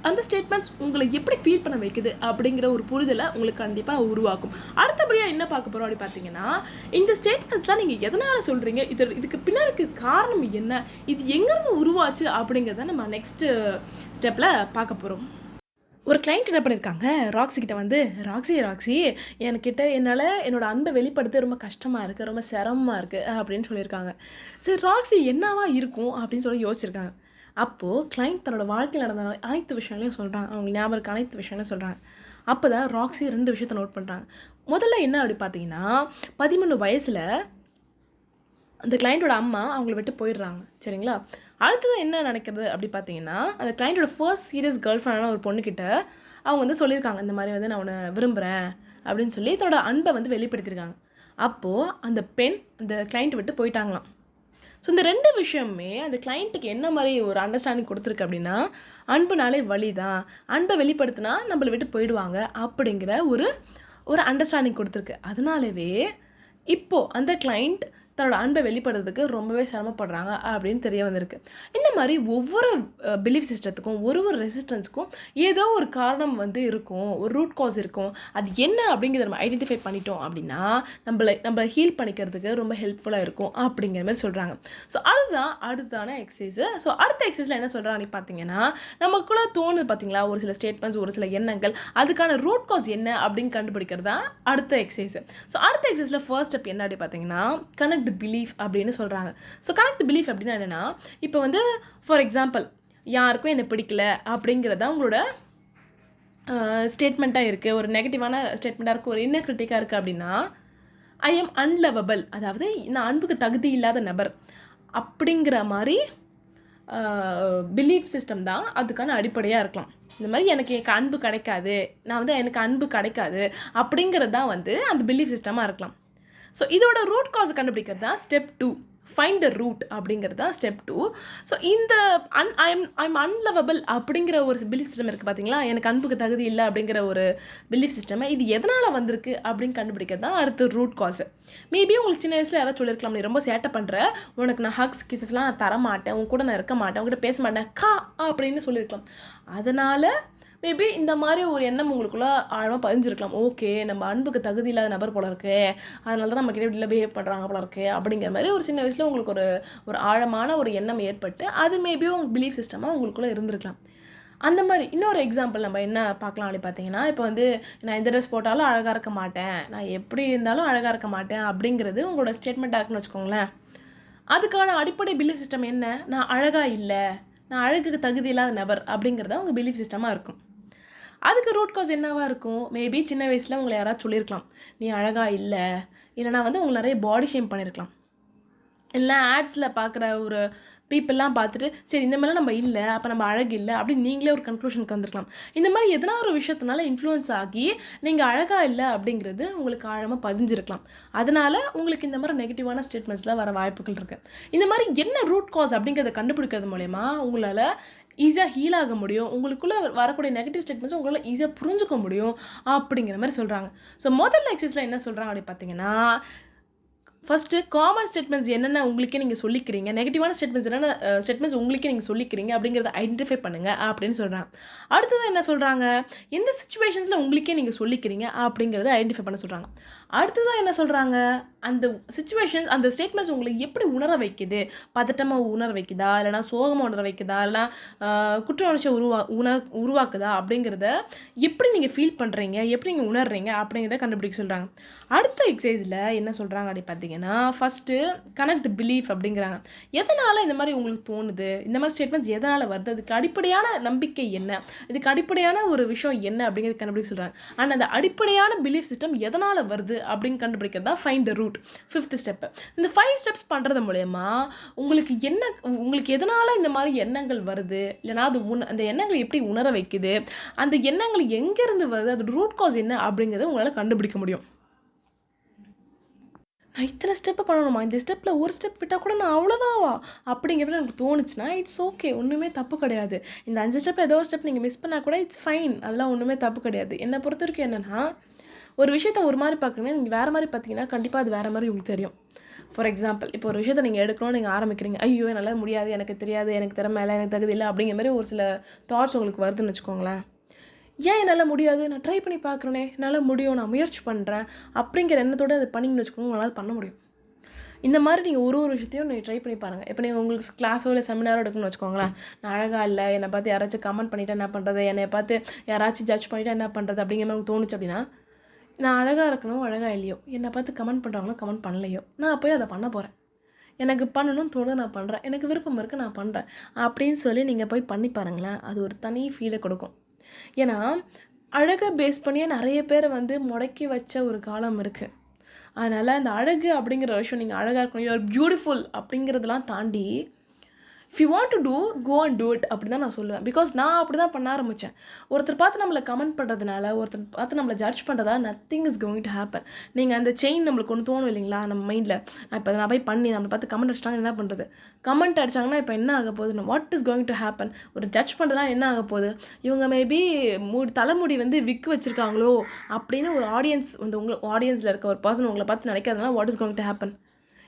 அந்த ஸ்டேட்மெண்ட்ஸ் உங்களை எப்படி ஃபீல் பண்ண வைக்குது அப்படிங்கிற ஒரு புரிதலை உங்களுக்கு கண்டிப்பாக உருவாக்கும். அடுத்தபடியாக என்ன பார்க்க போகிறோம் அப்படி பார்த்தீங்கன்னா, இந்த ஸ்டேட்மெண்ட்ஸ்லாம் நீங்கள் எதனால் சொல்கிறீங்க, இதுக்கு பின்னாடி காரணம் என்ன, இது எங்கேருந்து உருவாச்சு அப்படிங்கிறத நம்ம நெக்ஸ்ட் ஸ்டெப்பில் பார்க்க போகிறோம். ஒரு கிளைண்ட் என்ன பண்ணியிருக்காங்க, ராக்ஸி கிட்ட வந்து ராக்ஸி என்கிட்ட என்னால் என்னோட அன்பை வெளிப்படுத்த ரொம்ப கஷ்டமாக இருக்குது, ரொம்ப சிரமமாக இருக்குது அப்படின்னு சொல்லியிருக்காங்க. சரி ராக்ஸி என்னவா இருக்கும் அப்படின்னு சொல்லி யோசிச்சிருக்காங்க. அப்போது கிளைண்ட் தன்னோட வாழ்க்கையில் நடந்த அனைத்து விஷயங்களையும் சொல்கிறாங்க, அவங்க ஞாபகம் இருக்க அனைத்து விஷயங்களையும் சொல்கிறாங்க. அப்போ தான் ராக்ஸி 2 விஷயத்தை நோட் பண்ணுறாங்க. முதல்ல என்ன அப்படி பார்த்தீங்கன்னா, 13 வயசில் அந்த கிளைண்ட்டோட அம்மா அவங்கள விட்டு போயிடுறாங்க சரிங்களா. அடுத்தது என்ன நடக்கிறது அப்படி பார்த்தீங்கன்னா, அந்த கிளைண்ட்டோட ஃபர்ஸ்ட் சீரியஸ் கேர்ள் ஃப்ரெண்டான ஒரு பொண்ணுக்கிட்ட அவங்க வந்து சொல்லியிருக்காங்க, இந்த மாதிரி வந்து நான் உன்னை விரும்புகிறேன் அப்படின்னு சொல்லி தன்னோட அன்பை வந்து வெளிப்படுத்தியிருக்காங்க. அப்போது அந்த பெண் அந்த கிளைண்ட்டை விட்டு போயிட்டாங்களாம். ஸோ இந்த 2 விஷயமே அந்த கிளைண்ட்டுக்கு என்ன மாதிரி ஒரு அண்டர்ஸ்டாண்டிங் கொடுத்துருக்கு அப்படின்னா, அன்புனாலே வலி தான், அன்பை வெளிப்படுத்தினா நம்மளை விட்டு போயிடுவாங்க அப்படிங்கிற ஒரு அண்டர்ஸ்டாண்டிங் கொடுத்துருக்கு. அதனாலவே இப்போது அந்த கிளைண்ட் தன்னோட அன்பை வெளிப்படுறதுக்கு ரொம்பவே சிரமப்படுறாங்க அப்படின்னு தெரிய வந்திருக்கு. இந்த மாதிரி ஒவ்வொரு பிலீஃப் சிஸ்டத்துக்கும் ஒரு ரெசிஸ்டன்ஸுக்கும் ஏதோ ஒரு காரணம் வந்து இருக்கும், ஒரு ரூட் காஸ் இருக்கும். அது என்ன அப்படிங்கிறத நம்ம ஐடென்டிஃபை பண்ணிட்டோம் அப்படின்னா நம்மளை ஹீல் பண்ணிக்கிறதுக்கு ரொம்ப ஹெல்ப்ஃபுல்லாக இருக்கும் அப்படிங்கிற மாதிரி சொல்கிறாங்க. ஸோ அதுதான் அடுத்தான எக்ஸசைஸு. ஸோ அடுத்த எக்ஸசைஸில் என்ன சொல்கிறாங்க பார்த்தீங்கன்னா, நமக்குள்ளே தோணுது பார்த்தீங்களா ஒரு சில ஸ்டேட்மெண்ட்ஸ், ஒரு சில எண்ணங்கள், அதுக்கான ரூட் காஸ் என்ன அப்படின்னு கண்டுபிடிக்கிறது தான் அடுத்த எக்ஸசைஸு. ஸோ அடுத்த எக்ஸசைஸில் ஃபர்ஸ்ட் ஸ்டெப் என்ன அப்படி பார்த்தீங்கன்னா, கனெக்ட் பிலீஃப் அப்படின்னு சொல்கிறாங்க. ஸோ கனெக்ட் பிலீஃப் அப்படின்னா என்னென்னா, இப்போ வந்து ஃபார் எக்ஸாம்பிள் யாருக்கும் என்னை பிடிக்கல அப்படிங்கிறதா உங்களோட ஸ்டேட்மெண்ட்டாக இருக்குது, ஒரு நெகட்டிவான ஸ்டேட்மெண்ட்டாக இருக்குது, ஒரு இன்னர் கிரிட்டிக்காக இருக்குது அப்படின்னா, ஐ எம் அன்லவபிள், அதாவது நான் அன்புக்கு தகுதி இல்லாத நபர் அப்படிங்கிற மாதிரி பிலீஃப் சிஸ்டம் தான் அதுக்கான அடிப்படையாக இருக்கலாம். இந்த மாதிரி எனக்கு அன்பு கிடைக்காது, எனக்கு அன்பு கிடைக்காது அப்படிங்கிறது தான் வந்து அந்த பிலீஃப் சிஸ்டமாக இருக்கலாம். ஸோ இதோட ரூட் காஸ் கண்டுபிடிக்கிறது தான் ஸ்டெப் 2, ஃபைண்ட் த ரூட் அப்படிங்கிறது தான் ஸ்டெப் 2. ஸோ இந்த ஐம் அன்லவபிள் அப்படிங்கிற ஒரு பிலீஃப் சிஸ்டம் இருக்குது பார்த்தீங்களா, எனக்கு அன்புக்கு தகுதி இல்லை அப்படிங்கிற ஒரு பிலீஃப் சிஸ்டம், இது எதனால் வந்திருக்கு அப்படின்னு கண்டுபிடிக்கிறது தான் அடுத்த ரூட் காஸ். மேபி உங்களுக்கு சின்ன வயசில் யாராவது சொல்லியிருக்கலாம், நீ ரொம்ப சேட்டை பண்ணுற, உனக்கு நான் ஹக்ஸ் கிசஸ்லாம் நான் தரமாட்டேன், உன் கூட நான் இருக்க மாட்டேன், உங்கள்கிட்ட பேச மாட்டேன் அப்படின்னு சொல்லியிருக்கலாம். அதனால் மேபி இந்த மாதிரி ஒரு எண்ணம் உங்களுக்குள்ள ஆழமாக பதிஞ்சிருக்கலாம். ஓகே, நம்ம அன்புக்கு தகுதி இல்லாத நபர் போல இருக்கு, அதனால தான் நம்ம கிட்ட இப்படி பிஹேவ் பண்ணுறாங்க போல இருக்கு அப்படிங்கிற மாதிரி ஒரு சின்ன வயசில் உங்களுக்கு ஒரு ஆழமான ஒரு எண்ணம் ஏற்பட்டு அது மேபி உங்கள் பிலீஃப் சிஸ்டமாக உங்களுக்குள்ளே இருந்திருக்கலாம். அந்த மாதிரி இன்னொரு எக்ஸாம்பிள் நம்ம என்ன பார்க்கலாம் அப்படி பார்த்தீங்கன்னா, இப்போ வந்து நான் எந்த ட்ரெஸ் போட்டாலும் அழகாக இருக்க மாட்டேன், நான் எப்படி இருந்தாலும் அழகாக இருக்க மாட்டேன் அப்படிங்கிறது உங்களோட ஸ்டேட்மெண்ட்டாக இருக்குன்னு வச்சுக்கோங்களேன். அதுக்கான அடிப்படை பிலீஃப் சிஸ்டம் என்ன? நான் அழகாக இல்லை, நான் அழகுக்கு தகுதி இல்லாத நபர் அப்படிங்கிறத உங்கள் பிலீஃப் சிஸ்டமாக இருக்கும். அதுக்கு ரூட் காஸ் என்னவாக இருக்கும்? மேபி சின்ன வயசில் உங்களை யாராவது சொல்லியிருக்கலாம், நீ அழகாக இல்லை, இல்லைனா வந்து உங்களை நிறைய பாடி ஷேம் பண்ணியிருக்கலாம். இல்லை ஆட்ஸில் பார்க்குற ஒரு பீப்புளெலாம் பார்த்துட்டு சரி இந்த மாதிரிலாம் நம்ம இல்லை, அப்போ நம்ம அழகு இல்லை அப்படின்னு நீங்களே ஒரு கன்க்ளூஷனுக்கு வந்துருக்கலாம். இந்த மாதிரி எதனா ஒரு விஷயத்தினால இன்ஃப்ளூயன்ஸ் ஆகி நீங்கள் அழகாக இல்லை அப்படிங்கிறது உங்களுக்கு ஆழமாக பதிஞ்சிருக்கலாம். அதனால் உங்களுக்கு இந்த மாதிரி நெகட்டிவான ஸ்டேட்மெண்ட்ஸ்லாம் வர வாய்ப்புகள் இருக்குது. இந்த மாதிரி என்ன ரூட் காஸ் அப்படிங்கிறத கண்டுபிடிக்கிறது மூலயமா உங்களால் ஈஸியாக ஹீல் ஆக முடியும், உங்களுக்குள்ளே வரக்கூடிய நெகட்டிவ் ஸ்டேட்மெண்ட்ஸும் உங்களால் ஈஸியாக புரிஞ்சுக்க முடியும் அப்படிங்கிற மாதிரி சொல்கிறாங்க. ஸோ முதல்ல எக்ஸசைஸில் என்ன சொல்கிறாங்க அப்படி பார்த்தீங்கன்னா, ஃபஸ்ட்டு காமன் ஸ்டேட்மெண்ட்ஸ் என்னென்ன உங்களுக்கே நீங்கள் சொல்லிக்கிறீங்க, நெகட்டிவான ஸ்டேட்மெண்ட்ஸ் என்னென்ன ஸ்டேட்மெண்ட்ஸ் உங்களுக்கே நீங்கள் சொல்லிக்கிறீங்க அப்படிங்கிறத ஐடென்டிஃபை பண்ணுங்கள் அப்படின்னு சொல்கிறாங்க. அடுத்தது என்ன சொல்கிறாங்க, எந்த சிச்சுவேஷன்ஸில் உங்களுக்கே நீங்கள் சொல்லிக்கிறீங்க அப்படிங்கிறத ஐடென்டிஃபை பண்ண சொல்கிறாங்க. அடுத்ததான் என்ன சொல்கிறாங்க, அந்த சிச்சுவேஷன் அந்த ஸ்டேட்மெண்ட்ஸ் உங்களை எப்படி உணர வைக்குது, பதட்டமாக உணர வைக்குதா, இல்லைனா சோகமாக உணர வைக்குதா, இல்லைனா குற்ற உணர்ச்சியை உருவாக்குதா அப்படிங்கிறத எப்படி நீங்கள் ஃபீல் பண்ணுறீங்க, எப்படி நீங்கள் உணர்றீங்க அப்படிங்கிறத கண்டுபிடிக்க சொல்கிறாங்க. அடுத்த எக்ஸசைஸில் என்ன சொல்கிறாங்க அப்படி பார்த்தீங்கன்னா, ஃபஸ்ட்டு கனெக்ட் தி பிலீஃப் அப்படிங்கிறாங்க. எதனால் இந்த மாதிரி உங்களுக்கு தோணுது, இந்த மாதிரி ஸ்டேட்மெண்ட்ஸ் எதனால் வருது, அதுக்கு அடிப்படையான நம்பிக்கை என்ன, இதுக்கு அடிப்படையான ஒரு விஷயம் என்ன அப்படிங்கிறது கண்டுபிடிக்க சொல்கிறாங்க. ஆனால் அந்த அடிப்படையான பிலீஃப் சிஸ்டம் எதனால் வருது அப்படின்னு கண்டுபிடிக்கிறது தான் find the root, 5th step. இந்த 5 ஸ்டெப்ஸ் பண்ணுறது மூலயமா உங்களுக்கு எதனால் இந்த மாதிரி எண்ணங்கள் வருது, இல்லைனா அது அந்த எண்ணங்களை எப்படி உணர வைக்குது, அந்த எண்ணங்கள் எங்கேருந்து வருது, அதோட ரூட் காஸ் என்ன அப்படிங்கிறத உங்களால் கண்டுபிடிக்க முடியும். நான் இத்தனை ஸ்டெப்பு பண்ணணுமா, இந்த ஸ்டெப்பில் ஒரு ஸ்டெப் விட்டால் கூட நான் அவ்வளோதாவா அப்படிங்கிறது எனக்கு தோணுச்சுன்னா இட்ஸ் ஓகே, ஒன்றுமே தப்பு கிடையாது. இந்த 5 ஸ்டெப்பில் ஏதோ ஒரு ஸ்டெப் நீங்கள் மிஸ் பண்ணால் கூட இட்ஸ் ஃபைன், அதெல்லாம் ஒன்றுமே தப்பு கிடையாது. என்னை பொறுத்த வரைக்கும் என்னென்னா, ஒரு விஷயத்தை ஒரு மாதிரி பார்க்குறீங்கன்னா நீங்கள் வேறு மாதிரி பார்த்தீங்கன்னா கண்டிப்பாக அது வேறு மாதிரி உங்களுக்கு தெரியும். ஃபார் எக்ஸாம்பிள், இப்போ ஒரு விஷயத்தை நீங்கள் எடுக்கணும்னு நீங்கள் ஆரம்பிக்கிறீங்க, ஐயோ என்னால் முடியாது, எனக்கு தெரியாது, எனக்கு திறமை இல்லை, எனக்கு தகுதி இல்லை அப்படிங்கிற மாதிரி ஒரு சில தாட்ஸ் உங்களுக்கு வருதுன்னு வச்சுக்கோங்களேன். ஏன் என்னால் முடியாது, நான் ட்ரை பண்ணி பார்க்குறேனே, என்னால் முடியும், நான் முயற்சி பண்ணுறேன் அப்படிங்கிற எண்ணத்தோடு அதை பண்ணிங்கன்னு வச்சுக்கோங்க, உங்களால் பண்ண முடியும். இந்த மாதிரி நீங்கள் ஒரு விஷயத்தையும் நீங்கள் ட்ரை பண்ணி பாருங்கள். இப்போ நீங்கள் உங்களுக்கு கிளாஸோ இல்லை செமினாரோ எடுக்கணும்னு வச்சுக்கோங்களேன், நான் அழகாக இல்லை, என்னை பார்த்து யாராச்சும் கமெண்ட் பண்ணிவிட்டு என்ன பண்ணுறது, என்னை பார்த்து யாராச்சும் ஜட்ஜ் பண்ணிவிட்டு என்ன பண்ணுறது அப்படிங்கிற மாதிரி தோணுச்சு அப்படின்னா, நான் அழகாக இருக்கணும் அழகாக இல்லையோ, என்னை பார்த்து கமெண்ட் பண்ணுறாங்களோ கமெண்ட் பண்ணலையோ, நான் போய் அதை பண்ண போகிறேன், எனக்கு பண்ணணும்னு தோணு நான் பண்ணுறேன், எனக்கு விருப்பம் இருக்குது நான் பண்ணுறேன் அப்படின்னு சொல்லி நீங்கள் போய் பண்ணி பாருங்களேன். அது ஒரு தனி ஃபீலை கொடுக்கும். ஏன்னா அழகை பேஸ் பண்ணியே நிறைய பேரை வந்து முடக்கி வச்ச ஒரு காலம் இருக்குது. அதனால் அந்த அழகு அப்படிங்கிற விஷயம், நீங்கள் அழகாக இருக்கணும், யூ ஆர் பியூட்டிஃபுல் அப்படிங்கிறதெல்லாம் தாண்டி if you want to do go and do it அப்படி தான் நான் சொல்லுவேன். பிகாஸ் நான் அப்படி தான் பண்ண ஆரம்பித்தேன். ஒருத்தர் பார்த்து நம்மளை கமெண்ட் பண்ணுறதுனால, ஒருத்தர் பார்த்து நம்மளை ஜட்ஜ் பண்ணுறதால nothing is going to happen. நீங்கள் அந்த செயின் நம்மளுக்கு ஒன்று தோணும் இல்லைங்களா நம்ம மைண்டில், இப்போ நான் போய் பண்ணி நம்மளை பார்த்து கமெண்ட் அடிச்சிட்டாங்க என்ன பண்ணுறது, கமெண்ட் அடிச்சாங்கன்னா இப்போ என்ன ஆக போகுது, what is going to happen, ஒரு ஜட்ஜ் பண்ணுறதுலாம் என்ன ஆக போகுது, இவங்க மேபி தலைமுடி வந்து விக்கு வச்சுருக்காங்களோ அப்படின்னு ஒரு ஆடியன்ஸ் வந்து ஆடியன்ஸில் இருக்க ஒரு பர்சன் உங்களை பார்த்து நினைக்கிறதுனால what is going to happen,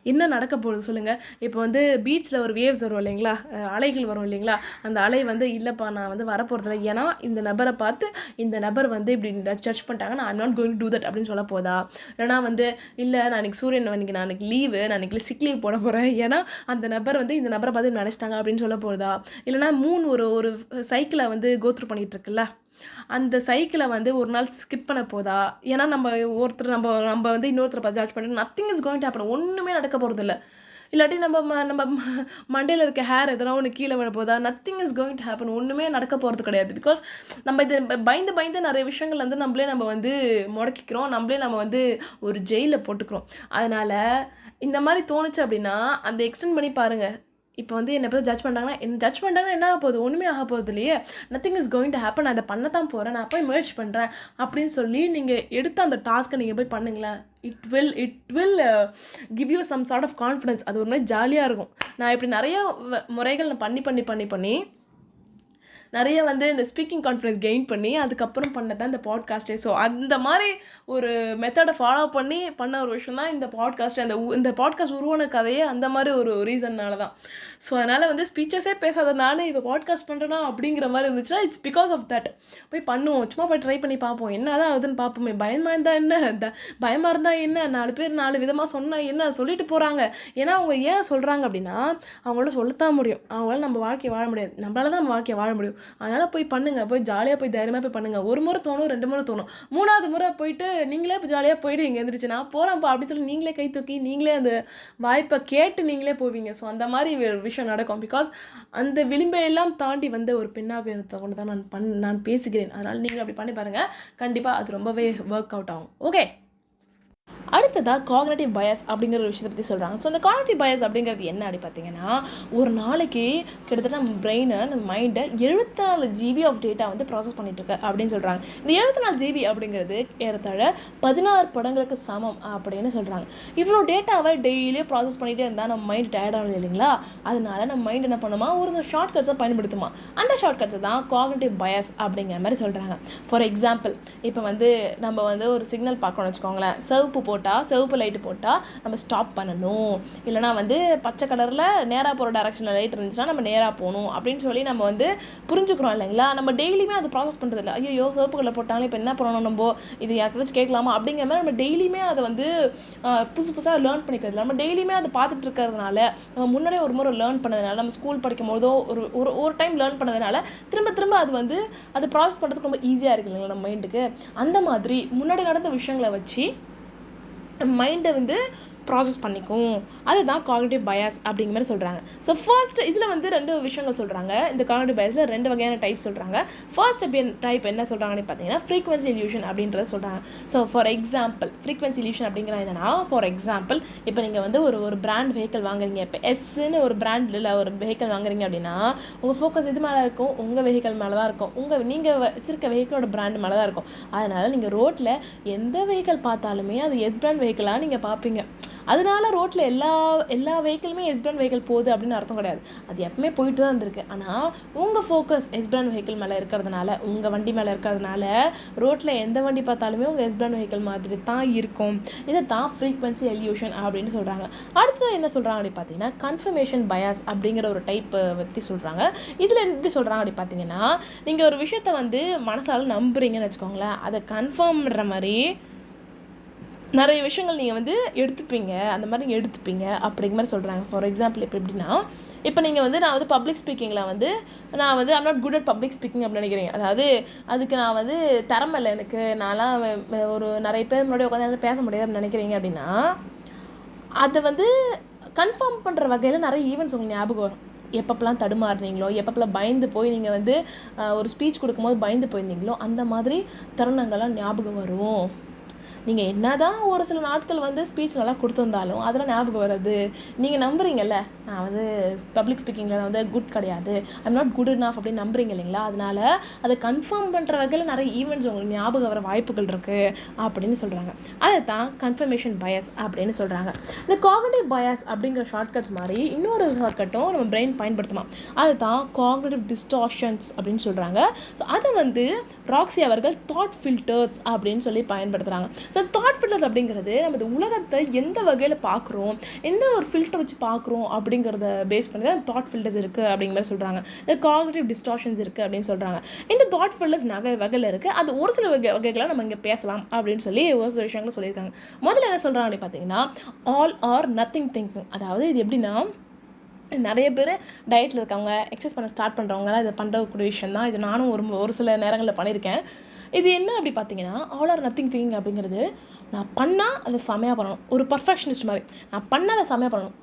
என்ன நடக்க போகுது சொல்லுங்கள். இப்போ வந்து பீச்சில் ஒரு வேவ்ஸ் வரும் இல்லைங்களா, அலைகள் வரும் இல்லைங்களா, அந்த அலை வந்து இல்லைப்பா நான் வந்து வரப்போகிறதில்ல, ஏன்னா இந்த நபரை பார்த்து இந்த நபர் வந்து இப்படி ஜட்ஜ் பண்ணிட்டாங்க, நான் I'm not going to do that அப்படின்னு சொல்ல போதா, இல்லைனா வந்து இல்லை நான் இன்றைக்கி சூரியன் இன்னைக்கு நான் இன்றைக்கி லீவு, நான் இன்றைக்கி சிக் லீவ் போட போகிறேன், ஏன்னா அந்த நபர் வந்து இந்த நபரை பார்த்து நினச்சிட்டாங்க அப்படின்னு சொல்ல போகுதா, இல்லைனா ஒரு சைக்கிளை வந்து கோத்ரூ பண்ணிகிட்டு இருக்குல்ல, அந்த சைக்கிளை வந்து ஒரு நாள் ஸ்கிப் பண்ண போதா, ஏன்னா நம்ம வந்து இன்னொருத்தரை பார்த்து ஜட்ஜ் பண்ணிட்டு nothing is going to happen, ஒன்றுமே நடக்க போகிறதில்ல. இல்லாட்டி நம்ம மண்டையில் இருக்க ஹேர் எதனா ஒன்று கீழே விட போதா, nothing is going to happen, ஒன்றுமே நடக்க போகிறது கிடையாது. பிகாஸ் நம்ம இது பயந்து நிறைய விஷயங்கள் வந்து நம்ம வந்து முடக்கிக்கிறோம், நம்ம வந்து ஒரு ஜெயிலில் போட்டுக்கிறோம். அதனால் இந்த மாதிரி தோணுச்சு அப்படின்னா அந்த எக்ஸ்டெண்ட் பண்ணி பாருங்கள். இப்போ வந்து என்னை பற்றி ஜட்ஜ் பண்ணுறாங்கன்னா என்ன ஆக போகுது, ஒன்றுமே ஆக போகுது இல்லையே, nothing is going to happen, நான் அதை பண்ண தான் போகிறேன், நான் போய் முயற்சி பண்ணுறேன் அப்படின்னு சொல்லி நீங்கள் எடுத்த அந்த டாஸ்க்கை நீங்கள் போய் பண்ணுங்களேன். It will give you some sort of confidence. அது ஒரு மாதிரி ஜாலியாக இருக்கும். நான் இப்படி நிறைய முறைகள் நான் பண்ணி நிறைய வந்து இந்த ஸ்பீக்கிங் கான்ஃபிடன்ஸ் கெயின் பண்ணி அதுக்கப்புறம் பண்ணதான் இந்த பாட்காஸ்ட்டே. ஸோ அந்த மாதிரி ஒரு மெத்தடை ஃபாலோ பண்ண ஒரு விஷயம் தான் இந்த பாட்காஸ்ட். இந்த பாட்காஸ்ட் உருவான கதையே அந்த மாதிரி ஒரு ரீசன்னால தான். ஸோ அதனால் வந்து ஸ்பீச்சஸே பேசாதனால இப்போ பாட்காஸ்ட் பண்ணுறேன்னா அப்படிங்கிற மாதிரி இருந்துச்சுன்னா இட்ஸ் பிகாஸ் ஆஃப் தட். போய் பண்ணுவோம், சும்மா போய் ட்ரை பண்ணி பார்ப்போம், என்ன தான் ஆகுதுன்னு பார்ப்போமே. பயமாக இருந்தால் என்ன, பயமாக இருந்தால் என்ன, 4 பேர் 4 விதமாக சொன்னால் என்ன சொல்லிட்டு போகிறாங்க. ஏன்னா அவங்க ஏன் சொல்கிறாங்க அப்படின்னா அவங்களால சொல்லத்தான் முடியும், அவங்களால நம்ம வாழ்க்கையை வாழ முடியாது, நம்மளால தான் நம்ம வாழ்க்கையை வாழ முடியும். அதனால் போய் பண்ணுங்கள், போய் ஜாலியாக போய் தைரியமாக போய் பண்ணுங்கள். ஒரு முறை தோணும், 2 முறை தோணும், 3வது முறை போயிட்டு நீங்களே இப்போ ஜாலியாக போயிட்டு இங்கே எழுந்திரிச்சு நான் போகிறேன்ப்பா அப்படின்னு சொல்லி நீங்களே கை தூக்கி நீங்களே அந்த வாய்ப்பை கேட்டு நீங்களே போவீங்க. ஸோ அந்த மாதிரி விஷயம் நடக்கும். பிகாஸ் அந்த விளிம்பை எல்லாம் தாண்டி வந்த ஒரு பெண்ணாக இருந்த கொண்டு தான் நான் பேசுகிறேன். அதனால் நீங்கள் அப்படி பண்ணி பாருங்கள், கண்டிப்பாக அது ரொம்பவே ஒர்க் அவுட் ஆகும். ஓகே, அடுத்ததாக காக்னிட்டிவ் பயஸ் அப்படிங்கிற ஒரு விஷயத்தை பற்றி சொல்கிறாங்க. ஸோ அந்த காக்னிட்டிவ் பயஸ் அப்படிங்கிறது என்ன அப்படி பார்த்தீங்கன்னா, ஒரு நாளைக்கு கிட்டத்தட்ட நம்ம பிரெயினை, நம்ம மைண்டை 74 GB ஆஃப் டேட்டா வந்து ப்ராசஸ் பண்ணிகிட்ருக்கு அப்படின்னு சொல்கிறாங்க. இந்த 74 GB அப்படிங்கிறது ஏறத்தாழ 16 படங்களுக்கு சமம் அப்படின்னு சொல்கிறாங்க. இவ்வளோ டேட்டாவை டெய்லியும் ப்ராசஸ் பண்ணிகிட்டே இருந்தால் நம்ம மைண்ட் டயர்ட் ஆகணும் இல்லைங்களா? அதனால நம்ம மைண்ட் என்ன பண்ணுமா, ஒரு ஷார்ட்கட்ஸை பயன்படுத்துமா. அந்த ஷார்ட்கட்ஸை தான் காக்னிட்டிவ் பயஸ் அப்படிங்கிற மாதிரி சொல்கிறாங்க. ஃபார் எக்ஸாம்பிள், இப்போ வந்து நம்ம வந்து ஒரு சிக்னல் பார்க்கணும்னு வச்சுக்கோங்களேன். சிவப்பு லைட்டு போட்டால் நம்ம ஸ்டாப் பண்ணணும், இல்லைனா வந்து பச்சை கலரில் நேராக போகிற டைரக்ஷனில் லைட் இருந்துச்சுன்னா நம்ம நேராக போகணும் அப்படின்னு சொல்லி நம்ம வந்து புரிஞ்சுக்கிறோம் இல்லைங்களா? நம்ம டெய்லியுமே அது ப்ராசஸ் பண்ணுறது இல்லை. ஐயோ சிவப்பு கலர் போட்டாலும் இப்போ என்ன பண்ணணும், நம்ம இது யாருக்காச்சும் கேட்கலாமா அப்படிங்கிற மாதிரி நம்ம டெய்லியுமே அதை வந்து புதுசாக லேர்ன் பண்ணிக்கிறது. நம்ம டெய்லியுமே அதை பார்த்துட்டு இருக்கிறதுனால, நம்ம முன்னாடியே ஒரு முறை லேர்ன் பண்ணதுனால, நம்ம ஸ்கூல் படிக்கும் போதோ ஒரு டைம் லேர்ன் பண்ணதுனால திரும்ப அது வந்து அதை ப்ராசஸ் பண்ணுறதுக்கு ரொம்ப ஈஸியாக இருக்குது இல்லைங்களா நம்ம மைண்டுக்கு. அந்த மாதிரி முன்னாடி நடந்த விஷயங்களை வச்சு மைண்டை வந்து ப்ராசஸ் பண்ணிக்கும். அதுதான் காக்னிட்டிவ் பயஸ் அப்படிங்கிற மாதிரி சொல்கிறாங்க. ஸோ ஃபர்ஸ்ட் இதில் வந்து 2 விஷயங்கள் சொல்கிறாங்க. இந்த காக்னிட்டிவ் பயஸில் 2 வகையான டைப் சொல்கிறாங்க. ஃபர்ஸ்ட் டைப் என்ன சொல்கிறாங்கன்னு பார்த்தீங்கன்னா ஃப்ரீக்வன்சி இல்யூஷன் அப்படின்றத சொல்கிறாங்க. So for example, frequency illusion அப்படிங்கிற என்னன்னா, ஃபார் எக்ஸாம்பிள் இப்போ நீங்கள் வந்து ஒரு பிராண்ட் வெஹிக்கிள் வாங்குறீங்க. இப்போ எஸ்ன்னு ஒரு பிராண்டில் ஒரு வெஹிக்கிள் வாங்குறீங்க அப்படின்னா உங்கள் ஃபோக்கஸ் இது மேலே இருக்கும், உங்கள் வெஹிக்கிள் மேலே தான் இருக்கும், நீங்கள் வச்சிருக்க வெஹிக்கிளோட பிராண்ட் மேலே தான் இருக்கும். அதனால் நீங்கள் ரோட்டில் எந்த வெஹிக்கிள் பார்த்தாலுமே அது எஸ் பிராண்ட் வெஹிக்கிளாக நீங்கள் பார்ப்பீங்க. அதனால ரோட்டில் எல்லா வெஹிக்கிளுமே எஸ் பிராண்ட் வெஹிக்கிள் போகுது அப்படின்னு அர்த்தம் கிடையாது. அது எப்பவுமே போயிட்டு தான் இருந்திருக்கு. ஆனால் உங்கள் ஃபோக்கஸ் எஸ் பிராண்ட் வெஹிக்கிள் மேலே இருக்கிறதுனால, உங்கள் வண்டி மேலே இருக்கிறதுனால ரோட்டில் எந்த வண்டி பார்த்தாலுமே உங்கள் எஸ் பிராண்ட் வெஹிக்கிள் மாதிரி தான் இருக்கும். இதை தான் ஃப்ரீக்வன்சி இல்யூஷன் அப்படின்னு சொல்கிறாங்க. அடுத்தது என்ன சொல்கிறாங்க அப்படி பார்த்தீங்கன்னா கன்ஃபர்மேஷன் பயஸ் அப்படிங்கிற ஒரு டைப் பற்றி சொல்கிறாங்க. இதில் எப்படி சொல்கிறாங்க அப்படி பார்த்தீங்கன்னா, நீங்கள் ஒரு விஷயத்தை வந்து மனசால் நம்புறீங்கன்னு வச்சுக்கோங்களேன், அதை கன்ஃபார்ம் பண்ணுற மாதிரி நிறைய விஷயங்கள் நீங்கள் வந்து எடுத்துப்பீங்க, அந்த மாதிரி நீங்கள் எடுத்துப்பீங்க அப்படிங்கிற மாதிரி சொல்கிறாங்க. ஃபார் எக்ஸாம்பிள் எப்படின்னா, இப்போ நீங்கள் வந்து நான் வந்து பப்ளிக் ஸ்பீக்கிங்கில் வந்து நான் வந்து I'm not good at public speaking அப்படின்னு நினைக்கிறீங்க. அதாவது அதுக்கு நான் வந்து திறமை இல்லை, எனக்கு நான்லாம் ஒரு நிறைய பேர் முன்னாடி உட்காந்து பேச முடியாது அப்படின்னு நினைக்கிறீங்க அப்படின்னா, அதை வந்து கன்ஃபார்ம் பண்ணுற வகையில் நிறைய ஈவெண்ட்ஸ் உங்களுக்கு ஞாபகம் வரும். எப்பப்பெல்லாம் தடுமாறுறீங்களோ, எப்பப்பெல்லாம் பயந்து போய் நீங்கள் வந்து ஒரு ஸ்பீச் கொடுக்கும்போது பயந்து போயிருந்தீங்களோ, அந்த மாதிரி தருணங்கள்லாம் ஞாபகம் வரும். நீங்கள் என்ன தான் ஒரு சில நாட்கள் வந்து ஸ்பீச் நல்லா கொடுத்துருந்தாலும் அதெல்லாம் ஞாபகம் வராது. நீங்கள் நம்புறீங்கல்ல, நான் வந்து பப்ளிக் ஸ்பீக்கிங்கில் நான் வந்து குட் கிடையாது, ஐம் நாட் குட் இனஃப் அப்படின்னு நம்புறீங்க இல்லைங்களா? அதனால் அதை கன்ஃபார்ம் பண்ணுற வகையில் நிறைய ஈவெண்ட்ஸ் உங்களுக்கு ஞாபகம் வர வாய்ப்புகள் இருக்குது அப்படின்னு சொல்கிறாங்க. அதை தான் கன்ஃபர்மேஷன் பயஸ் அப்படின்னு சொல்கிறாங்க. இந்த காக்னிட்டிவ் பயஸ் அப்படிங்கிற ஷார்ட்கட்ஸ் மாதிரி இன்னொரு ஷார்ட்கட்டும் நம்ம பிரெயின் பயன்படுத்துமா. அது தான் காக்னிட்டிவ் டிஸ்டார்ஷன்ஸ் அப்படின்னு சொல்கிறாங்க. ஸோ அதை வந்து ராக்ஸி அவர்கள் தாட் ஃபில்டர்ஸ் அப்படின்னு சொல்லி பயன்படுத்துகிறாங்க. ஸோ தாட் ஃபில்டர்ஸ் அப்படிங்கிறது நம்ம இந்த உலகத்தை எந்த வகையில் பார்க்குறோம், எந்த ஒரு ஃபில்டர் வச்சு பார்க்குறோம் அப்படிங்கிறத பேஸ் பண்ணி தான் தாட் ஃபில்டர்ஸ் இருக்குது அப்படிங்கிற மாதிரி சொல்கிறாங்க. இந்த காக்னிட்டிவ் டிஸ்டார்ஷன்ஸ் இருக்குது அப்படின்னு சொல்கிறாங்க. இந்த தாட் ஃபில்டர்ஸ் வகையில் இருக்குது. அது ஒரு சில வகைகளை நம்ம இங்கே பேசலாம் அப்படின்னு சொல்லி ஒரு சில விஷயங்களை சொல்லியிருக்காங்க. முதல்ல என்ன சொல்கிறாங்க அப்படின்னு பார்த்தீங்கன்னா ஆல் ஆர் நத்திங் திங்கிங். அதாவது இது எப்படின்னா, நிறைய பேர் டயட்டில் இருக்கவங்க, எக்ஸசைஸ் பண்ண ஸ்டார்ட் பண்ணுறவங்கலாம் இதை பண்ணுறக்கூடிய விஷயம் தான். இது நானும் ஒரு சில நேரங்களில் பண்ணியிருக்கேன். இது என்ன அப்படி பார்த்தீங்கன்னா, ஆல் ஆர் நத்திங் திங்கிங் அப்படிங்கிறது, நான் பண்ணால் அதை செமையாக பண்ணணும். ஒரு பர்ஃபெக்ஷனிஸ்ட் மாதிரி நான் பண்ணால் அதை செமையாக பண்ணணும்.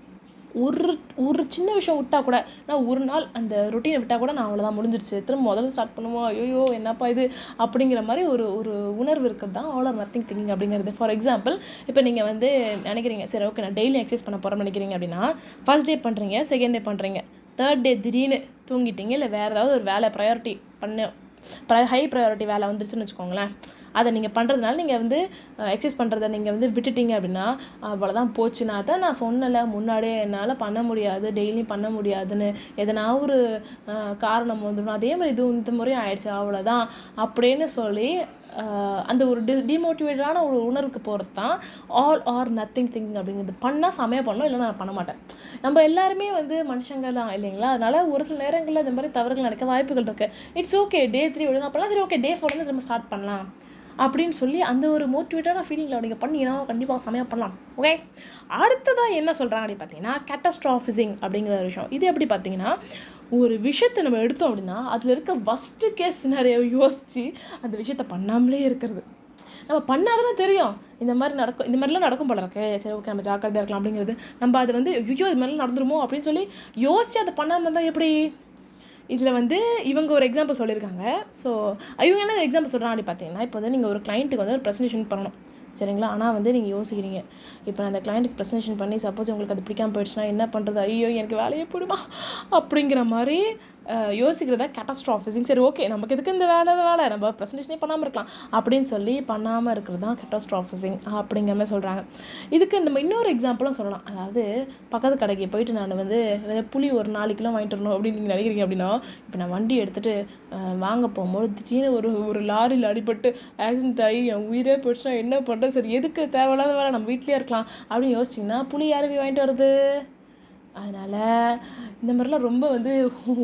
ஒரு சின்ன விஷயம் விட்டால் கூட, நான் ஒரு நாள் அந்த ரொட்டீனை விட்டால் கூட நான் அவ்வளோதான் முடிஞ்சிருச்சு, திரும்ப முதல்ல ஸ்டார்ட் பண்ணுவோம், ஐயோ என்னப்பா இது அப்படிங்கிற மாதிரி ஒரு உணர்வு இருக்கிறது தான் ஆல் ஆர் நத்திங் திங்கிங் அப்படிங்கிறது. ஃபார் எக்ஸாம்பிள், இப்போ நீங்கள் வந்து நினைக்கிறீங்க, சரி ஓகே நான் டெய்லி எக்ஸசைஸ் பண்ண போகிறேன்னு நினைக்கிறீங்க அப்படின்னா, ஃபர்ஸ்ட் டே பண்ணுறீங்க, செகண்ட் டே பண்ணுறீங்க, தேர்ட் டே திடீர்னு தூங்கிட்டீங்க, இல்லை வேறு ஏதாவது ஒரு வேலை ப்ரையாரிட்டி ஹை ப்ரையாரிட்டி வேலை வந்துருச்சுன்னு வச்சுக்கோங்களேன். அதை நீங்கள் பண்ணுறதுனால நீங்கள் வந்து எக்ஸசைஸ் பண்ணுறதை நீங்கள் வந்து விட்டுட்டீங்க அப்படின்னா அவ்வளோதான் போச்சு. நான் சொன்னலை முன்னாடியே என்னால் பண்ண முடியாது, டெய்லியும் பண்ண முடியாதுன்னு எதனா ஒரு காரணம் வந்துடும். அதே மாதிரி இந்த முறையும் ஆயிடுச்சு, அவ்வளோதான் அப்படின்னு சொல்லி அந்த ஒரு டிமோட்டிவேட்டடான ஒரு உணர்வுக்கு போகிறது தான் ஆல் ஆர் நத்திங் திங்கிங் அப்படிங்கிறது. பண்ணால் செமையாக பண்ணணும், இல்லைனா நான் பண்ண மாட்டேன். நம்ம எல்லாருமே வந்து மனுஷங்க தான் இல்லைங்களா? அதனால் ஒரு சில நேரங்களில் இந்த மாதிரி தவறுகள் நடக்க வாய்ப்புகள் இருக்குது. இட்ஸ் ஓகே, டே 3 விடுங்க, அப்போல்லாம் சரி ஓகே டே 4 வந்து நம்ம ஸ்டார்ட் பண்ணலாம் அப்படின்னு சொல்லி அந்த ஒரு மோட்டிவேட்டான ஃபீலிங்கில் நீங்கள் பண்ணிங்கன்னா கண்டிப்பாக செமையாக பண்ணலாம். ஓகே, அடுத்ததாக என்ன சொல்கிறாங்க அப்படின்னு பார்த்தீங்கன்னா கேட்டாஸ்ட்ராஃபிசிங் அப்படிங்கிற ஒரு விஷயம். இது எப்படி பார்த்தீங்கன்னா, ஒரு விஷயத்தை நம்ம எடுத்தோம் அப்படின்னா அதில் இருக்க ஃபஸ்ட்டு கேஸ் நிறைய யோசித்து அந்த விஷயத்தை பண்ணாமலே இருக்கிறது. நம்ம பண்ணாதானே தெரியும் இந்த மாதிரி நடக்கும், இந்த மாதிரிலாம் நடக்கும் போல இருக்கு, சரி ஓகே நம்ம ஜாக்கிரதையாக இருக்கலாம் அப்படிங்கிறது. நம்ம அது வந்து ஐயோ இது மாதிரிலாம் நடந்துருமோ அப்படின்னு சொல்லி யோசித்து அதை பண்ணாமல் இருந்தால் எப்படி? இதில் வந்து இவங்க ஒரு எக்ஸாம்பிள் சொல்லியிருக்காங்க. ஸோ இவங்க என்ன எக்ஸாம்பிள் சொல்கிறாங்க அப்படி பார்த்தீங்கன்னா, இப்போ வந்து நீங்கள் ஒரு கிளைண்ட்டுக்கு வந்து ஒரு ப்ரெசன்டேஷன் பண்ணணும், சரிங்களா? ஆனால் வந்து நீங்கள் யோசிக்கிறீங்க, இப்போ நான் அந்த கிளைண்ட்டுக்கு ப்ரெசன்டேஷன் பண்ணி சப்போஸ் உங்களுக்கு அது பிடிக்காமல் போயிடுச்சுன்னா என்ன பண்ணுறது, ஐயோ எனக்கு வேலையை போடுமா அப்படிங்கிற மாதிரி யோசிக்கிறதா கேட்டாஸ்ட்ராஃபிசிங். சரி ஓகே நமக்கு எதுக்கு இந்த வேலை நம்ம ப்ரெசன்டேஷனே பண்ணாமல் இருக்கலாம் அப்படின்னு சொல்லி பண்ணாமல் இருக்கிறது தான் கேட்டாஸ்ட்ராஃபிசிங் அப்படிங்கிற மாதிரி சொல்கிறாங்க. இதுக்கு நம்ம இன்னொரு எக்ஸாம்பிளும் சொல்லலாம். அதாவது பக்கத்து கடைக்கு போயிட்டு நான் வந்து புளி ஒரு 4 கிலோ வாங்கிட்டு வரணும் அப்படின்னு நீங்கள் நினைக்கிறீங்க அப்படின்னா, இப்போ நான் வண்டி எடுத்துகிட்டு வாங்க போகும்போது திடீர்னு ஒரு லாரியில் அடிபட்டு ஆக்சிடென்ட் ஆகி என் உயிரே போயிடுச்சுன்னா என்ன பண்ணுறது, சரி எதுக்கு தேவையில்லாத வேலை நம்ம வீட்லேயே இருக்கலாம் அப்படின்னு யோசிச்சிங்கன்னா புளி யாரும் வாங்கிட்டு வருது? அதனால் இந்த மாதிரிலாம் ரொம்ப வந்து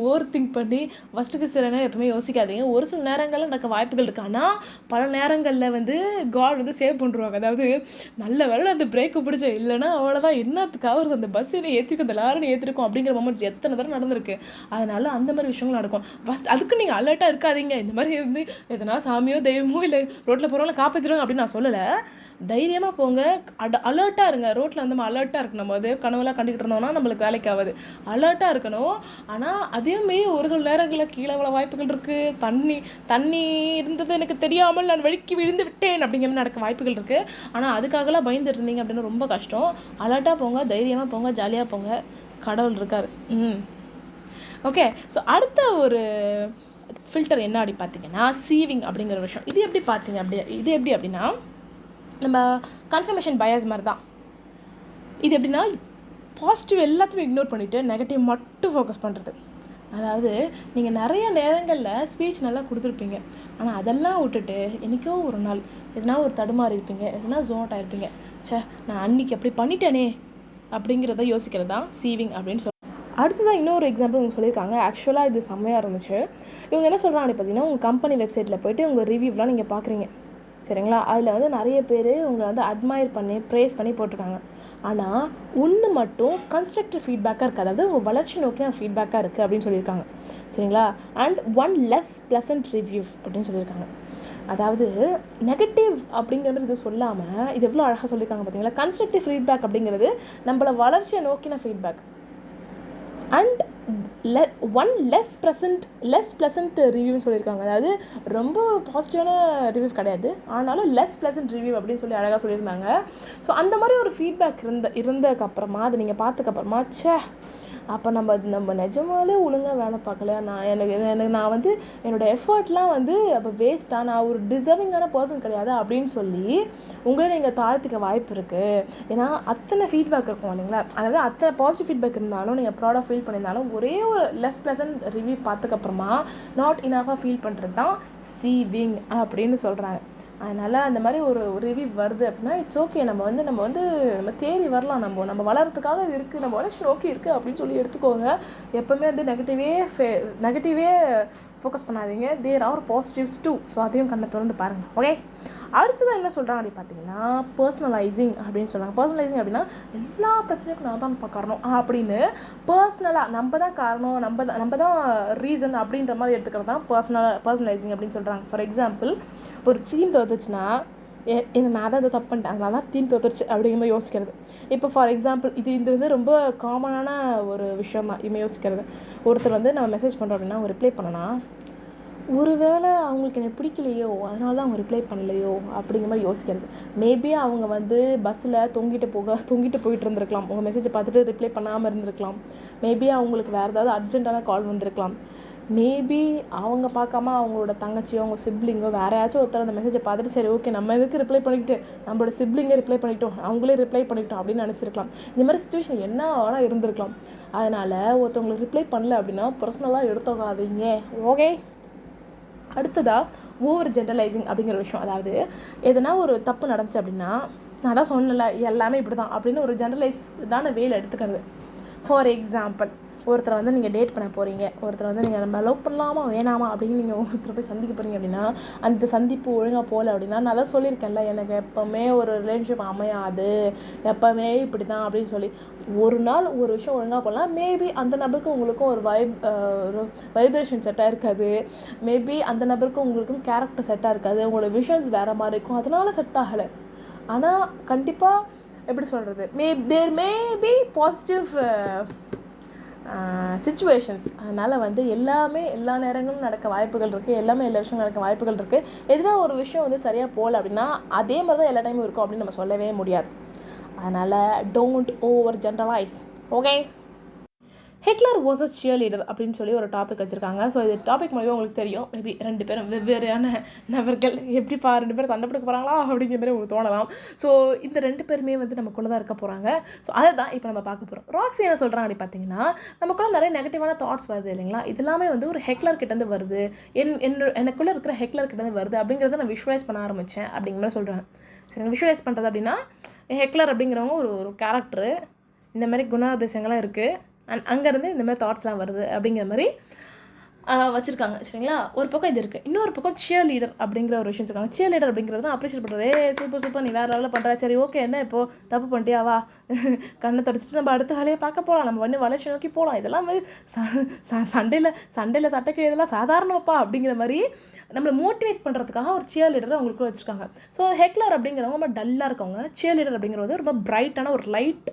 ஓவர் திங்க் பண்ணி ஃபஸ்ட்டுக்கு சிலனா எப்பவுமே யோசிக்காதீங்க. ஒரு சில நேரங்களில் நடக்க வாய்ப்புகள் இருக்குது. ஆனால் பல நேரங்களில் வந்து காட் வந்து சேவ் பண்ணுறாங்க. அதாவது நல்ல வேலை அந்த பிரேக்கை பிடிச்ச, இல்லைன்னா அவ்வளோதான் என்னத்துக்காக அந்த பஸ்ஸினை ஏற்றிருக்கும் அந்த லாரினை ஏற்றிருக்கும் அப்படிங்கிற மொமெண்ட்ஸ் எத்தனை தடவை நடந்திருக்கு. அதனால் அந்த மாதிரி விஷயங்கள் நடக்கும். ஃபஸ்ட் அதுக்கு நீங்கள் அலர்ட்டாக இருக்காதீங்க. இந்த மாதிரி வந்து எதனா சாமியோ தெய்வமோ இல்லை ரோட்டில் போகிறவங்கள காப்பாற்றிடுவாங்க அப்படின்னு நான் சொல்லலை. தைரியமாக போங்க, அலர்ட்டாக இருங்க. ரோட்டில் வந்து நம்ம அலர்ட்டாக இருக்கணும். நம்ம அதே கனவெல்லாம் கண்டுக்கிட்டு இருந்தோம்னா நம்மளுக்கு வேலைக்கு ஆகாது. அலர்ட்டாக இருக்கணும். ஆனால் அதேமாரி ஒரு சில நேரங்களில் கீழே அவ்வளோ வாய்ப்புகள் இருக்குது. தண்ணி இருந்தது எனக்கு தெரியாமல் நான் வழுக்கி விழுந்து விட்டேன் அப்படிங்கிற மாதிரி நடக்க வாய்ப்புகள் இருக்குது. ஆனால் அதுக்காகலாம் பயந்துட்டு இருந்தீங்க அப்படின்னு ரொம்ப கஷ்டம். அலர்ட்டாக போங்க, தைரியமாக போங்க, ஜாலியாக போங்க, கடவுள் இருக்கார். ஓகே, ஸோ அடுத்த ஒரு ஃபில்டர் என்ன அப்படி பார்த்தீங்கன்னா சீவிங் அப்படிங்கிற விஷயம். இது எப்படி அப்படின்னா நம்ம கன்ஃபர்மேஷன் பயாஸ் மாதிரி தான். இது எப்படின்னா பாசிட்டிவ் எல்லாத்தையுமே இக்னோர் பண்ணிவிட்டு நெகட்டிவ் மட்டும் ஃபோக்கஸ் பண்ணுறது. அதாவது நீங்கள் நிறைய நேரங்களில் ஸ்பீச் நல்லா கொடுத்துருப்பீங்க, ஆனால் அதெல்லாம் விட்டுட்டு என்றைக்கோ ஒரு நாள் எதனா ஒரு தடுமாறி இருப்பீங்க, எதனா ஜோன் ஆகிருப்பீங்க. நான் அன்றைக்கி அப்படி பண்ணிட்டேனே அப்படிங்கிறத யோசிக்கிறது தான் சீவிங் அப்படின்னு சொல்லி. அடுத்ததான் இன்னொரு எக்ஸாம்பிள் அவங்க சொல்லியிருக்காங்க. ஆக்சுவலாக இது செம்மையாக இருந்துச்சு. இவங்க என்ன சொல்கிறாங்க பார்த்தீங்கன்னா, உங்கள் கம்பெனி வெப்சைட்டில் போய்ட்டு உங்கள் ரிவ்யூலாம் நீங்கள் பார்க்குறீங்க, சரிங்களா? அதில் வந்து நிறைய பேர் உங்களை வந்து அட்மையர் பண்ணி ப்ரேஸ் பண்ணி போட்டிருக்காங்க. ஆனால் ஒன்று மட்டும் கன்ஸ்ட்ரக்டிவ் ஃபீட்பேக்காக இருக்குது, அதாவது உங்கள் வளர்ச்சி நோக்கின ஃபீட்பேக்காக இருக்குது அப்படின்னு சொல்லியிருக்காங்க, சரிங்களா? And one less pleasant review அப்படின்னு சொல்லியிருக்காங்க. அதாவது நெகட்டிவ் அப்படிங்கிற மாதிரி இது சொல்லாமல் இது எவ்வளோ அழகாக சொல்லியிருக்காங்க பார்த்தீங்களா? கன்ஸ்ட்ரக்டிவ் ஃபீட்பேக் அப்படிங்கிறது நம்மளை வளர்ச்சியை நோக்கின feedback. And one less pleasant ரிவ்யூன்னு சொல்லியிருக்காங்க. அதாவது ரொம்ப பாசிட்டிவான ரிவ்யூ கிடையாது, ஆனாலும் லெஸ் ப்ளசன்ட் ரிவ்யூ அப்படின்னு சொல்லி அழகாக சொல்லியிருந்தாங்க. ஸோ அந்த மாதிரி ஒரு ஃபீட்பேக் இருந்ததுக்கப்புறமா அதை நீங்கள் பார்த்ததுக்கப்புறமா அப்போ நம்ம நிஜமாலே ஒழுங்காக வேலை பார்க்கலையா, நான் வந்து என்னோடய எஃபர்ட்லாம் வந்து அப்போ வேஸ்ட்டாக, நான் ஒரு டிசர்விங்கான பர்சன் கிடையாது அப்படின்னு சொல்லி உங்களே நீங்கள் தாழ்த்திக்க வாய்ப்பு இருக்குது. ஏன்னா அத்தனை ஃபீட்பேக் இருக்கும் இல்லைங்களா? அதாவது அத்தனை பாசிட்டிவ் ஃபீட்பேக் இருந்தாலும் நீங்கள் ப்ரௌடாக ஃபீல் பண்ணியிருந்தாலும் ஒரே ஒரு லெஸ் ப்ளசன்ட் ரிவ்யூ பார்த்ததுக்கப்புறமா நாட் இனஃபாக ஃபீல் பண்ணுறது தான் சீவிங் அப்படின்னு சொல்கிறாங்க. அதனால் அந்த மாதிரி ஒரு ரிவ்யூ வருது அப்படின்னா இட்ஸ் ஓகே. நம்ம தேறி வரலாம், நம்ம வளர்கிறதுக்காக இது இருக்குது, நம்ம வளர்ச்சி நோக்கி இருக்குது அப்படின்னு சொல்லி எடுத்துக்கோங்க. எப்போவுமே வந்து நெகட்டிவே ஃபோக்கஸ் பண்ணாதீங்க. There are positives too. So அதையும் கண்ணை திறந்து பாருங்கள். ஓகே, அடுத்ததான் என்ன சொல்கிறாங்க அப்படி பார்த்தீங்கன்னா பர்சனலைசிங் அப்படின்னு சொல்கிறாங்க. பர்சனலைசிங் அப்படின்னா எல்லா பிரச்சனைக்கும் நான் தான் காரணம் அப்படின்னு பர்சனலாக நம்ம தான் காரணம், நம்ம தான் ரீசன் அப்படின்ற மாதிரி எடுத்துக்கிறது தான் பர்சனலைசிங் அப்படின்னு சொல்கிறாங்க. ஃபார் எக்ஸாம்பிள், ஒரு தீம் தோத்துச்சுன்னா நான் தான் இதை தப்பு பண்ணிட்டேன், அதனால தான் தீம் தோத்துருச்சு அப்படிங்கிற மாதிரி யோசிக்கிறது. இப்போ ஃபார் எக்ஸாம்பிள் இது வந்து ரொம்ப காமனான ஒரு விஷயம் தான் இவங்க யோசிக்கிறது. ஒருத்தர் வந்து நம்ம மெசேஜ் பண்ணுறோம் அப்படின்னா அவங்க ரிப்ளை பண்ணனா, ஒருவேளை அவங்களுக்கு எனக்கு பிடிக்கலையோ அதனால தான் அவங்க ரிப்ளை பண்ணலையோ அப்படிங்கிற மாதிரி யோசிக்கிறது. மேபி அவங்க வந்து பஸ்ஸில் தொங்கிட்டு போயிட்டு இருந்திருக்கலாம், உங்கள் மெசேஜை பார்த்துட்டு ரிப்ளை பண்ணாமல் இருந்திருக்கலாம். மேபி அவங்களுக்கு வேறு ஏதாவது அர்ஜென்ட்டான கால் வந்திருக்கலாம். மேபி அவங்க பார்க்காம அவங்களோட தங்கச்சியோ அவங்க சிப்ளிங்கோ வேறு யாராச்சும் ஒருத்தர் அந்த மெசேஜை பார்த்துட்டு சரி ஓகே நம்ம எதுக்கு ரிப்ளை பண்ணிக்கிட்டு நம்மளோட சிப்ளிங்கே ரிப்ளை பண்ணிக்கிட்டோம், அவங்களே ரிப்ளை பண்ணிக்கிட்டோம் அப்படின்னு நினச்சிருக்கலாம். இந்த மாதிரி சுச்சுவேஷன் என்ன ஆனால் இருந்திருக்கலாம். அதனால் ஒருத்தவங்களுக்கு ரிப்ளை பண்ணல அப்படின்னா பர்சனலாக எடுத்துக்காதீங்க. ஓகே, அடுத்ததாக ஓவர் ஜென்ரலைசிங் அப்படிங்கிற விஷயம். அதாவது எதனா ஒரு தப்பு நடந்துச்சு அப்படின்னா நான் தான் சொன்னல எல்லாமே இப்படி தான் அப்படின்னு ஒரு ஜென்ரலைஸ்டான வேலை எடுத்துக்கிறது. ஃபார் எக்ஸாம்பிள், ஒருத்தரை வந்து நீங்கள் டேட் பண்ண போகிறீங்க, ஒருத்தரை வந்து நீங்கள் நம்ம லவ் பண்ணலாமா வேணாமா அப்படின்னு நீங்கள் ஒருத்தரை போய் சந்திக்க போகிறீங்க அப்படின்னா, அந்த சந்திப்பு ஒழுங்காக போகல அப்படின்னா, நான் தான் சொல்லியிருக்கேன்ல, எனக்கு எப்போவுமே ஒரு ரிலேஷன்ஷிப் அமையாது, எப்போவுமே இப்படி தான் அப்படின்னு சொல்லி ஒரு நாள் ஒரு விஷயம் ஒழுங்காக போகலாம். மேபி அந்த நபருக்கு உங்களுக்கும் ஒரு ஒரு வைப்ரேஷன் செட்டாக இருக்காது, மேபி அந்த நபருக்கும் உங்களுக்கும் கேரக்டர் செட்டாக இருக்காது, உங்களோட விஷன்ஸ் வேறு மாதிரி இருக்கும், அதனால செட் ஆகலை. ஆனால் கண்டிப்பாக எப்படி சொல்கிறது, தேர் மே பி பாசிட்டிவ் சிச்சுவேஷன்ஸ். அதனால் வந்து எல்லாமே எல்லா நேரங்களும் நடக்க வாய்ப்புகள் இருக்குது, எல்லாமே எல்லா விஷயம் நடக்க வாய்ப்புகள் இருக்குது. எதுனா ஒரு விஷயம் வந்து சரியாக போகல அப்படின்னா அதே மாதிரி தான் எல்லா டைமும் இருக்கும் அப்படின்னு நம்ம சொல்லவே முடியாது. அதனால் don't over generalise. Okay, heckler versus cheerleader அப்படின்னு சொல்லி ஒரு டாபிக் வச்சுருக்காங்க. ஸோ இது டாபிக் மூலமே உங்களுக்கு தெரியும், மேபி 2 பேரும் வெவ்வேறான நபர்கள், எப்படிப்பா 2 பேரும் சண்டை போட்டுக்க போகிறாங்களா அப்படிங்கிற மாதிரி உங்களுக்கு தோணலாம். ஸோ இந்த 2 பேருமே வந்து நமக்குள்ளே தான் இருக்க போகிறாங்க. ஸோ அதை தான் இப்போ நம்ம பார்க்க போகிறோம். ராக்ஸி என்ன சொல்கிறாங்க அப்படி பார்த்தீங்கன்னா, நமக்குள்ள நிறைய நெகட்டிவான தாட்ஸ் வருது இல்லைங்களா, இதெல்லாமே வந்து ஒரு ஹெக்லர் கிட்டேருந்து வருது, எனக்குள்ளே இருக்கிற ஹெக்லர் கிட்டேருந்து வருது அப்படிங்கிறத நான் விஷுவலைஸ் பண்ண ஆரம்பித்தேன் அப்படிங்கிற மாதிரி சொல்கிறாங்க. சரி, விஷுவலைஸ் பண்ணுறது அப்படின்னா, ஹெக்லர் அப்படிங்கிறவங்க ஒரு கேரக்டரு, இந்த மாதிரி குணாதிசயங்கள்லாம் இருக்குது, அங்கேருந்து இந்த மாதிரி தாட்ஸ்லாம் வருது அப்படிங்கிற மாதிரி வச்சுருக்காங்க. சரிங்களா, ஒரு பக்கம் இது இருக்குது. இன்னொரு பக்கம் சியர் லீடர் அப்படிங்கிற ஒரு விஷயம் இருக்காங்க. சியர் லீடர் அப்படிங்கிறது தான் அப்ரிஷியேட் பண்ணுறது. சூப்பர் நீ வேறு லெவலில் பண்ணுற, சரி ஓகே, என்ன இப்போது தப்பு பண்ணிட்டியா, வா கண்ணை தொடச்சிட்டு நம்ம அடுத்த வேலையை பார்க்க போகலாம், நம்ம வந்து வளர்ச்சி நோக்கி போகலாம், இதெல்லாம் வந்து சண்டையில் சட்டைக்கு இதெல்லாம் சாதாரணப்பா அப்படிங்கிற மாதிரி நம்மளை மோட்டிவேட் பண்ணுறதுக்காக ஒரு சியர் லீடரை அவங்களுக்குள்ள வச்சுருக்காங்க. ஸோ ஹெக்லர் அப்படிங்கிறவங்க ரொம்ப டல்லாக இருக்கவங்க, சியர் லீடர் அப்படிங்கிறது ரொம்ப பிரைட்டான ஒரு லைட்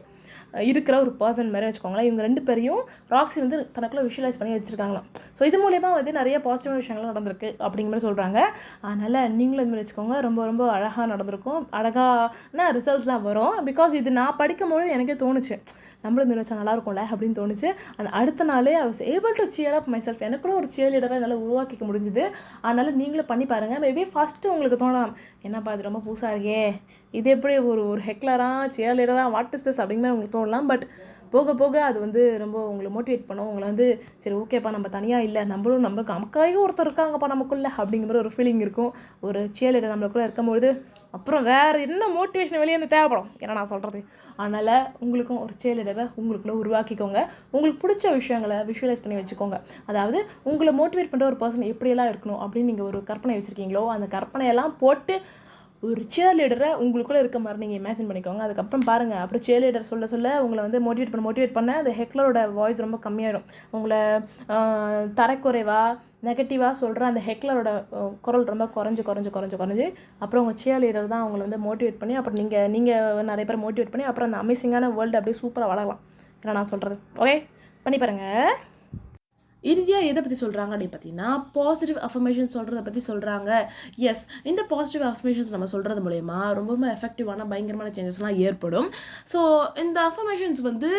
இருக்கிற ஒரு பர்சன் மாதிரி வச்சுக்கோங்களேன். இவங்க 2 பேரையும் ராக்ஸி வந்து தனக்குள்ளே விஷுவலைஸ் பண்ணி வச்சுருக்காங்களாம். ஸோ இது மூலயமா வந்து நிறைய பாசிட்டிவான விஷயங்கள் நடந்திருக்கு அப்படிங்கிற மாதிரி சொல்கிறாங்க. அதனால் நீங்களும் இதுமாதிரி வச்சுக்கோங்க, ரொம்ப ரொம்ப அழகாக நடந்திருக்கும், அழகான ரிசல்ட்ஸ்லாம் வரும். பிகாஸ் இது நான் படிக்கும்போது எனக்கே தோணுச்சு, நம்மளும் மாரி வச்சா நல்லாயிருக்கும்ல அப்படின்னு தோணுச்சு. அண்ட் அடுத்த நாளே I was able to shear up my self, எனக்குள்ள ஒரு சியர் லீடராக என்னால் உருவாக்கிக்க முடிஞ்சுது. அதனால் நீங்களும் பண்ணி பாருங்கள். மேபி ஃபஸ்ட்டு உங்களுக்கு தோணலாம், என்னப்பா இது ரொம்ப புதுசாக இருக்கே, இது எப்படி ஒரு ஹெக்லராக சியர் லீடராக வாட் இஸ் திஸ் அப்படிங்கிற மாதிரி உங்களுக்கு தோணலாம். பட் போக போக அது வந்து ரொம்ப உங்களை மோட்டிவேட் பண்ணும். உங்களை வந்து சரி ஓகேப்பா, நம்ம தனியாக இல்லை, நம்மளுக்கு நமக்காக ஒருத்தர் இருக்காங்கப்பா நமக்குள்ளே அப்படிங்கிற மாதிரி ஒரு ஃபீலிங் இருக்கும். ஒரு சியர் லீடர் நம்மளுக்குள்ளே இருக்கும்பொழுது அப்புறம் வேறு என்ன மோட்டிவேஷன் வெளியே வந்து தேவைப்படும், ஏன்னா நான் சொல்கிறது. அதனால் உங்களுக்கும் ஒரு சியர் லீடரை உங்களுக்குள்ளே உருவாக்கிக்கோங்க. உங்களுக்கு பிடிச்ச விஷயங்களை விஷுவலைஸ் பண்ணி வச்சுக்கோங்க. அதாவது உங்களை மோட்டிவேட் பண்ணுற ஒரு பர்சன் எப்படியெல்லாம் இருக்கணும் அப்படின்னு நீங்கள் ஒரு கற்பனை வச்சுருக்கீங்களோ, அந்த கற்பனையெல்லாம் போட்டு ஒரு சியர் லீடரை உங்களுக்குள்ளே இருக்க மாதிரி நீங்கள் இமேஜின் பண்ணிக்கோங்க. அதுக்கப்புறம் பாருங்கள், அப்புறம் சியர் லீடர் சொல்ல உங்களை வந்து மோட்டிவேட் பண்ண அந்த ஹெக்லரோட வாய்ஸ் ரொம்ப கம்மியாகிடும். உங்களை தரக்குறைவாக நெகட்டிவாக சொல்கிற அந்த ஹெக்லரோட குரல் ரொம்ப குறைஞ்சி அப்புறம் உங்கள் சியர் லீடர் தான் அவங்களை வந்து மோட்டிவேட் பண்ணி, அப்புறம் நீங்கள் நிறைய பேர் மோட்டிவேட் பண்ணி, அப்புறம் அந்த அமேசிங்கான வேர்ல்டு அப்படியே சூப்பராக வளரலாம். ஏன்னா நான் சொல்கிறது ஓகே, பண்ணி பாருங்கள். இறுதியாக எதை பற்றி சொல்கிறாங்க அப்படின்னு பார்த்தீங்கன்னா, பாசிட்டிவ் அஃபர்மேஷன் சொல்கிறத பற்றி சொல்கிறாங்க. எஸ், இந்த பாசிட்டிவ் அஃபர்மேஷன்ஸ் நம்ம சொல்கிறது மூலயமா ரொம்ப ரொம்ப எஃபெக்டிவான பயங்கரமான சேஞ்சஸ்லாம் ஏற்படும். ஸோ இந்த அஃபர்மேஷன்ஸ் வந்து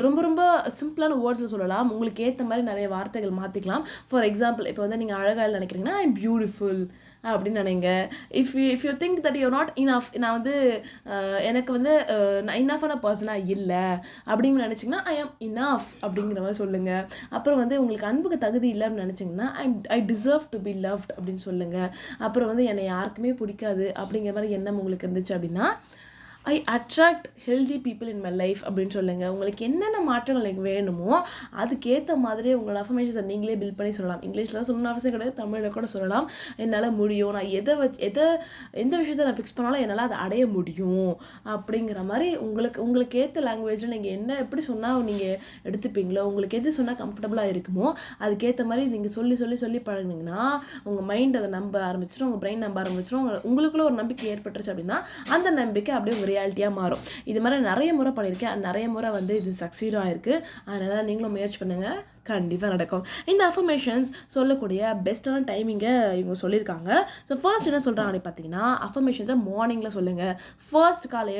ரொம்ப ரொம்ப சிம்பிளான வேர்ட்ஸில் சொல்லலாம். உங்களுக்கு ஏற்ற மாதிரி நிறைய வார்த்தைகள் மாற்றிக்கலாம். ஃபார் எக்ஸாம்பிள், இப்போ வந்து நீங்கள் அழகாக நினைக்கிறீங்கன்னா ஐ எம் பியூட்டிஃபுல் அப்படின்னு நினைங்க. If you think that you not enough, நான் வந்து எனக்கு வந்து நான் இனஃபான பர்சனாக இல்லை அப்படின்னு நினச்சிங்கன்னா ஐ எம் இனஃப் அப்படிங்கிற மாதிரி சொல்லுங்கள். அப்புறம் வந்து உங்களுக்கு அன்புக்கு தகுதி இல்லை அப்படின்னு நினச்சிங்கன்னா I deserve to be loved அப்படின்னு சொல்லுங்கள். அப்புறம் வந்து என்னை யாருக்குமே பிடிக்காது அப்படிங்கிற மாதிரி எண்ணம் உங்களுக்கு இருந்துச்சு அப்படின்னா ஐ attract healthy people in my life அப்படின்னு சொல்லுங்கள். உங்களுக்கு என்னென்ன மாற்றங்கள் எனக்கு வேணுமோ அதுக்கேற்ற மாதிரி உங்களோட அஃபர்மேஷன்ஸை நீங்களே பில்ட் பண்ணி சொல்லலாம். இங்கிலீஷில் தான் சொல்லணும் அவசியம் கிடையாது, தமிழில் கூட சொல்லலாம். என்னால் முடியும், நான் எந்த விஷயத்தை நான் ஃபிக்ஸ் பண்ணாலும் என்னால் அதை அடைய முடியும் அப்படிங்கிற மாதிரி உங்களுக்கு ஏற்ற லாங்குவேஜில் நீங்கள் என்ன எப்படி சொன்னால் நீங்கள் எடுத்துப்பீங்களோ, உங்களுக்கு எது சொன்னால் கம்ஃபர்டபுளாக இருக்குமோ அதுக்கேற்ற மாதிரி நீங்கள் சொல்லி பழகுனீங்கன்னா உங்கள் மைண்ட் அதை நம்ப ஆரம்பிச்சிடும், உங்கள் பிரெயின் நம்ப ஆரம்பிச்சிடும். உங்களுக்குள்ள ஒரு நம்பிக்கை ஏற்பட்டுருச்சு அப்படின்னா அந்த நம்பிக்கை அப்படியே ரியாலிட்டியாக மாறும். இது மாதிரி நிறைய முறை பண்ணியிருக்கேன், நிறைய முறை வந்து இது சக்சீட் ஆகிருக்கு. அதனால் நீங்களும் முயற்சி பண்ணுங்கள், கண்டிப்பாக நடக்கும். இந்த அஃபர்மேஷன்ஸ் சொல்லக்கூடிய பெஸ்ட்டான டைமிங்கை இவங்க சொல்லியிருக்காங்க. ஸோ ஃபர்ஸ்ட் என்ன சொல்கிறாங்க அப்படின்னு பார்த்தீங்கன்னா, அஃபர்மேஷன்ஸை மார்னிங்கில் சொல்லுங்கள். ஃபர்ஸ்ட் காலை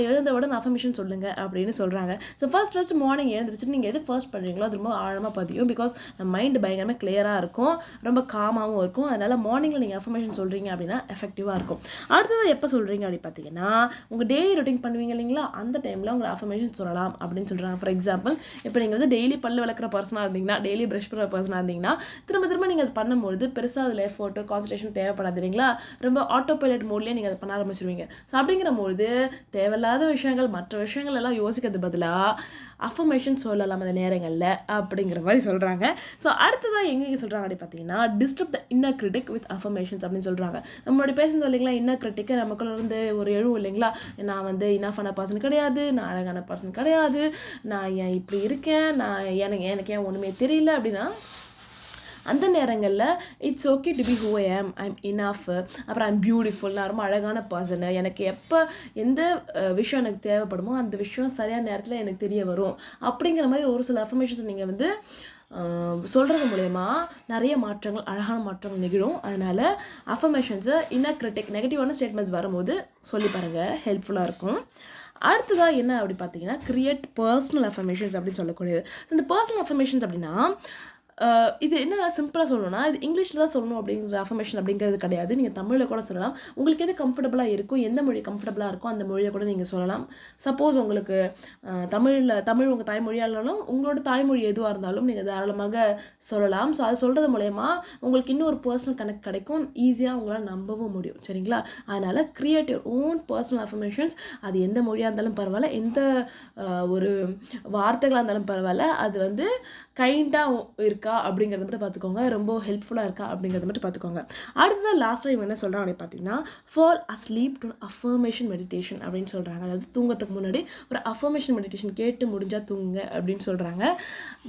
எழுந்தவுடன் அஃபர்மேஷன் சொல்லுங்கள் அப்படின்னு சொல்கிறாங்க. ஸோ ஃபர்ஸ்ட் மார்னிங் எழுந்திரிச்சிட்டு நீங்கள் எது ஃபர்ஸ்ட் பண்ணுறீங்களோ அது ரொம்ப ஆழமாக பதியும். பிகாஸ் நம்ம மைண்டு பயங்கரமாக கிளியராக இருக்கும், ரொம்ப காமாகவும் இருக்கும். அதனால் மார்னிங்கில் நீங்கள் அஃபர்மேஷன் சொல்கிறீங்க அப்படின்னா எஃபெக்டிவாக இருக்கும். அடுத்தது எப்போ சொல்கிறீங்க அப்படின்னு பார்த்தீங்கன்னா, உங்கள் டெய்லி ரொட்டீன் பண்ணுவீங்க இல்லைங்களா, அந்த டைமில் உங்களை அஃபர்மேஷன் சொல்லலாம் அப்படின்னு சொல்கிறாங்க. ஃபார் எக்ஸாம்பிள், இப்போ நீங்கள் வந்து டெய்லி பல்லு விளக்குற பர்சனாக இருந்தீங்கன்னா, டெய்லி ப்ரஷ் பண்ணுற பர்சனாக இருந்தீங்கன்னா திரும்ப நீங்கள் அது பண்ணும்போது பெருசாக அதில் எஃபோர்ட்டு கான்சன்ட்ரேஷன் தேவைப்படாது இல்லைங்களா, ரொம்ப ஆட்டோ பைலட் மோட்லேயே நீங்கள் அதை பண்ண ஆரம்பிச்சிருவீங்க. ஸோ அப்படிங்கிற போது தேவையில்லாத விஷயங்கள் மற்ற விஷயங்கள் எல்லாம் யோசிக்கிறது பதிலாக அஃபர்மேஷன் சொல்லலாம் அந்த நேரங்களில் அப்படிங்கிற மாதிரி சொல்கிறாங்க. ஸோ அடுத்ததாக எங்கே சொல்கிறாங்க அப்படி பார்த்தீங்கன்னா, disturb the inner critic with affirmations அப்படின்னு சொல்கிறாங்க. நம்மளுடைய பேசுறது இல்லைங்களா, இன்னர் கிரிட்டிக்கு நமக்குள்ள இருந்து ஒரு எழுவும் இல்லைங்களா, நான் வந்து இனஃபான பர்சன் கிடையாது, நான் அழகான பர்சன் கிடையாது, நான் ஏன் இப்படி இருக்கேன், நான் எனக்கு ஏன் ஒன்றுமே தெரியல அப்படின்னா, அந்த நேரங்களில் it's okay to be who I am, I'm enough, அப்புறம் ஐம் பியூட்டிஃபுல், நான் ரொம்ப அழகான பர்சனு, எனக்கு எப்போ எந்த விஷயம் எனக்கு தேவைப்படுமோ அந்த விஷயம் சரியான நேரத்தில் எனக்கு தெரிய வரும் அப்படிங்கிற மாதிரி ஒரு சில அஃபர்மேஷன்ஸ் நீங்கள் வந்து சொல்கிறது மூலயமா நிறைய மாற்றங்கள், அழகான மாற்றங்கள் நிகழும். அதனால் அஃபர்மேஷன்ஸை இன்னர் கிரிட்டிக் நெகட்டிவான ஸ்டேட்மெண்ட்ஸ் வரும்போது சொல்லி பாருங்கள், ஹெல்ப்ஃபுல்லாக இருக்கும். அடுத்ததாக என்ன அப்படி பார்த்தீங்கன்னா, கிரியேட் பர்சனல் அஃபர்மேஷன்ஸ் அப்படின்னு சொல்லக்கூடியது. இந்த பர்சனல் அஃபர்மேஷன்ஸ் அப்படின்னா இது என்னென்னா சிம்பிளாக சொல்லணும்னா, இது இங்கிலீஷில் தான் சொல்லணும் அப்படிங்கிற அஃபர்மேஷன் அப்படிங்கிறது கிடையாது. நீங்கள் தமிழில் கூட சொல்லலாம். உங்களுக்கு எது கம்ஃபர்டபுளாக இருக்கும், எந்த மொழி கம்ஃபர்டபுளாக இருக்கோ அந்த மொழியை கூட நீங்கள் சொல்லலாம். சப்போஸ் உங்களுக்கு தமிழ் உங்கள் தாய்மொழியாக இருந்தாலும் உங்களோட தாய்மொழி எதுவாக இருந்தாலும் நீங்கள் தாராளமாக சொல்லலாம். ஸோ அது சொல்கிறது மூலயமா உங்களுக்கு இன்னும் ஒரு பர்சனல் கனெக்ட் கிடைக்கும், ஈஸியாக உங்களால் நம்பவும் முடியும். சரிங்களா? அதனால் create your own personal affirmations. அது எந்த மொழியாக இருந்தாலும் பரவாயில்ல, எந்த ஒரு வார்த்தைகளாக இருந்தாலும் பரவாயில்ல, அது வந்து கைண்டாக இருக்கா அப்படிங்கிறத மட்டும் பார்த்துக்கோங்க, ரொம்ப ஹெல்ப்ஃபுல்லாக இருக்கா அப்படிங்கிறத மட்டும் பார்த்துக்கோங்க. அடுத்தது லாஸ்ட்டாக இவங்க என்ன சொல்கிறாங்க அப்படின்னு பார்த்தீங்கன்னா, fall asleep to affirmation meditation அப்படின்னு சொல்கிறாங்க. அதாவது தூங்கத்துக்கு முன்னாடி ஒரு அஃபர்மேஷன் மெடிடேஷன் கேட்டு முடிஞ்சால் தூங்குங்க அப்படின்னு சொல்கிறாங்க.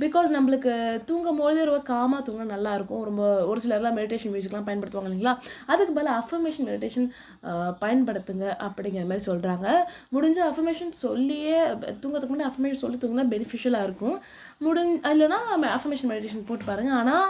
பிகாஸ் நம்மளுக்கு தூங்கும் போதே ரொம்ப காமாக தூங்கினா நல்லாயிருக்கும். ரொம்ப ஒரு சிலர்லாம் மெடிடேஷன் மியூசிக்லாம் பயன்படுத்துவாங்க இல்லைங்களா, அதுக்கு பதில் அஃபர்மேஷன் மெடிடேஷன் பயன்படுத்துங்க அப்படிங்கிற மாதிரி சொல்கிறாங்க. முடிஞ்ச அஃபர்மேஷன் சொல்லியே தூங்கத்துக்கு முன்னாடி அஃபர்மேஷன் சொல்லி தூங்கினா பெனிஃபிஷியலாக இருக்கும். இல்லைனா அஃபர்மேஷன் மெடிடேஷன் போட்டு பாருங்கள். ஆனால்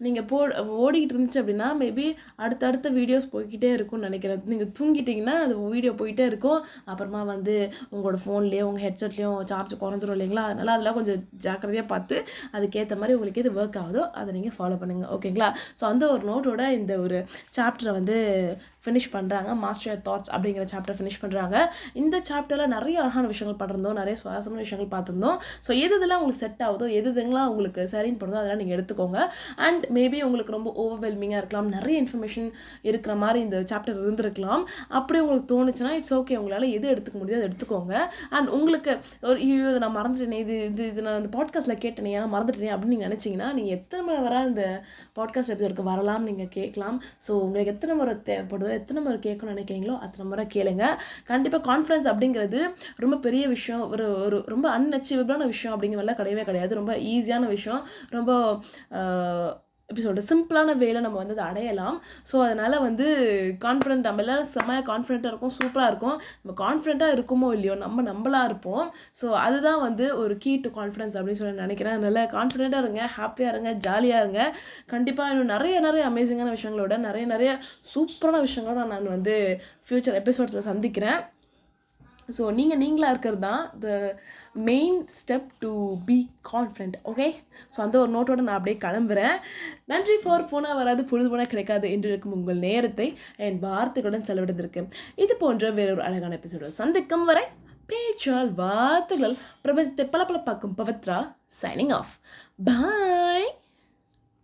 நீங்கள் ஓடிக்கிட்டு இருந்துச்சு அப்படின்னா மேபி அடுத்தடுத்த வீடியோஸ் போய்கிட்டே இருக்கும்னு நினைக்கிறேன். நீங்கள் தூங்கிட்டிங்கன்னா அது வீடியோ போயிட்டே இருக்கும். அப்புறமா வந்து உங்களோட ஃபோன்லேயோ உங்கள் ஹெட்செட்லேயும் சார்ஜ் குறைஞ்சிரும் இல்லைங்களா, அதனால் அதெல்லாம் கொஞ்சம் ஜாக்கிரதையாக பார்த்து அதுக்கேற்ற மாதிரி உங்களுக்கு எது ஒர்க் ஆகுதோ அதை நீங்கள் ஃபாலோ பண்ணுங்கள். ஓகேங்களா? ஸோ அந்த ஒரு நோட்டோட இந்த ஒரு சாப்டரை வந்து ஃபினிஷ் பண்ணுறாங்க. மாஸ்டர் யுவர் தாட்ஸ் அப்படிங்கிற சாப்டர் ஃபினிஷ் பண்ணுறாங்க. இந்த சாப்டரில் நிறைய அழகான விஷயங்கள் படிருந்தோம், நிறைய சுவாரஸ்யமான விஷயங்கள் பார்த்துருந்தோம். ஸோ எதுலாம் உங்களுக்கு செட் ஆகுதோ, எதுலாம் உங்களுக்கு சரின்னு படுதோ அதெல்லாம் நீங்கள் எடுத்துக்கோங்க. அண்ட் மேபி உங்களுக்கு ரொம்ப ஓவர்வெல்மிங்காக இருக்கலாம், நிறைய இன்ஃபர்மேஷன் இருக்கிற மாதிரி இந்த சாப்டர் இருந்திருக்கலாம். அப்படி உங்களுக்கு தோணுச்சுன்னா இட்ஸ் ஓகே, உங்களால் எது எடுத்துக்க முடியாது அதை எடுத்துக்கோங்க. அண்ட் உங்களுக்கு ஒரு இதை நான் மறந்துட்டேனே, இது நான் இந்த பாட்காஸ்ட்டில் கேட்டேனே ஏன்னா மறந்துட்டேனே அப்படின்னு நீங்கள் நினச்சிங்கன்னா நீங்கள் எத்தனை முறை வர இந்த பாட்காஸ்ட் எபிசோடுக்கு வரலாம், நீங்கள் கேட்கலாம். ஸோ உங்களுக்கு எத்தனை முறை தேவைப்படுதோ, எத்தனை முறை கேட்கணும்னு நினைக்கிறீங்களோ அத்தனை முறை கேளுங்க. கண்டிப்பாக கான்ஃபிடன்ஸ் அப்படிங்கிறது ரொம்ப பெரிய விஷயம், ஒரு ரொம்ப அன்அச்சீவபிளான விஷயம் அப்படிங்கிறதெல்லாம் கிடையவே கிடையாது. ரொம்ப ஈஸியான விஷயம், ரொம்ப எப்படி சொல்கிறது, சிம்பிளான வேலை நம்ம வந்து அதை அடையலாம். ஸோ அதனால் வந்து கான்ஃபிடென்ட், நம்ம எல்லோரும் செம்மையாக கான்ஃபிடென்ட்டாக இருக்கும், சூப்பராக இருக்கும். நம்ம கான்ஃபிடென்ட்டாக இருக்குமோ இல்லையோ நம்மளாக இருப்போம். ஸோ அதுதான் வந்து ஒரு கீ டு கான்ஃபிடன்ஸ் அப்படின்னு சொல்லி நினைக்கிறேன். அதனால் கான்ஃபிடென்ட்டாக இருங்க, ஹாப்பியாக இருங்க, ஜாலியாக இருங்க. கண்டிப்பாக இன்னும் நிறைய அமேசிங்கான விஷயங்களோட நிறைய சூப்பரான விஷயங்களோட நான் வந்து ஃப்யூச்சர் எபிசோட்ஸில் சந்திக்கிறேன். ஸோ நீங்களாக இருக்கிறது தான் the main step to be confident. Okay? So அந்த ஒரு நோட்டோடு நான் அப்படியே கிளம்புறேன். நன்றி ஃபார் போனால் வராது பொழுது போனால் கிடைக்காது என்று இருக்கும் உங்கள் நேரத்தை என் வார்த்தைகளுடன் செலவிடுந்திருக்கு. இது போன்ற வேறொரு அழகான எபிசோடு சந்திக்கும் வரை பேச்சால் வார்த்தைகள் பிரபஞ்சத்தை பல பார்க்கும் பவித்ரா சைனிங் ஆஃப். பாய்.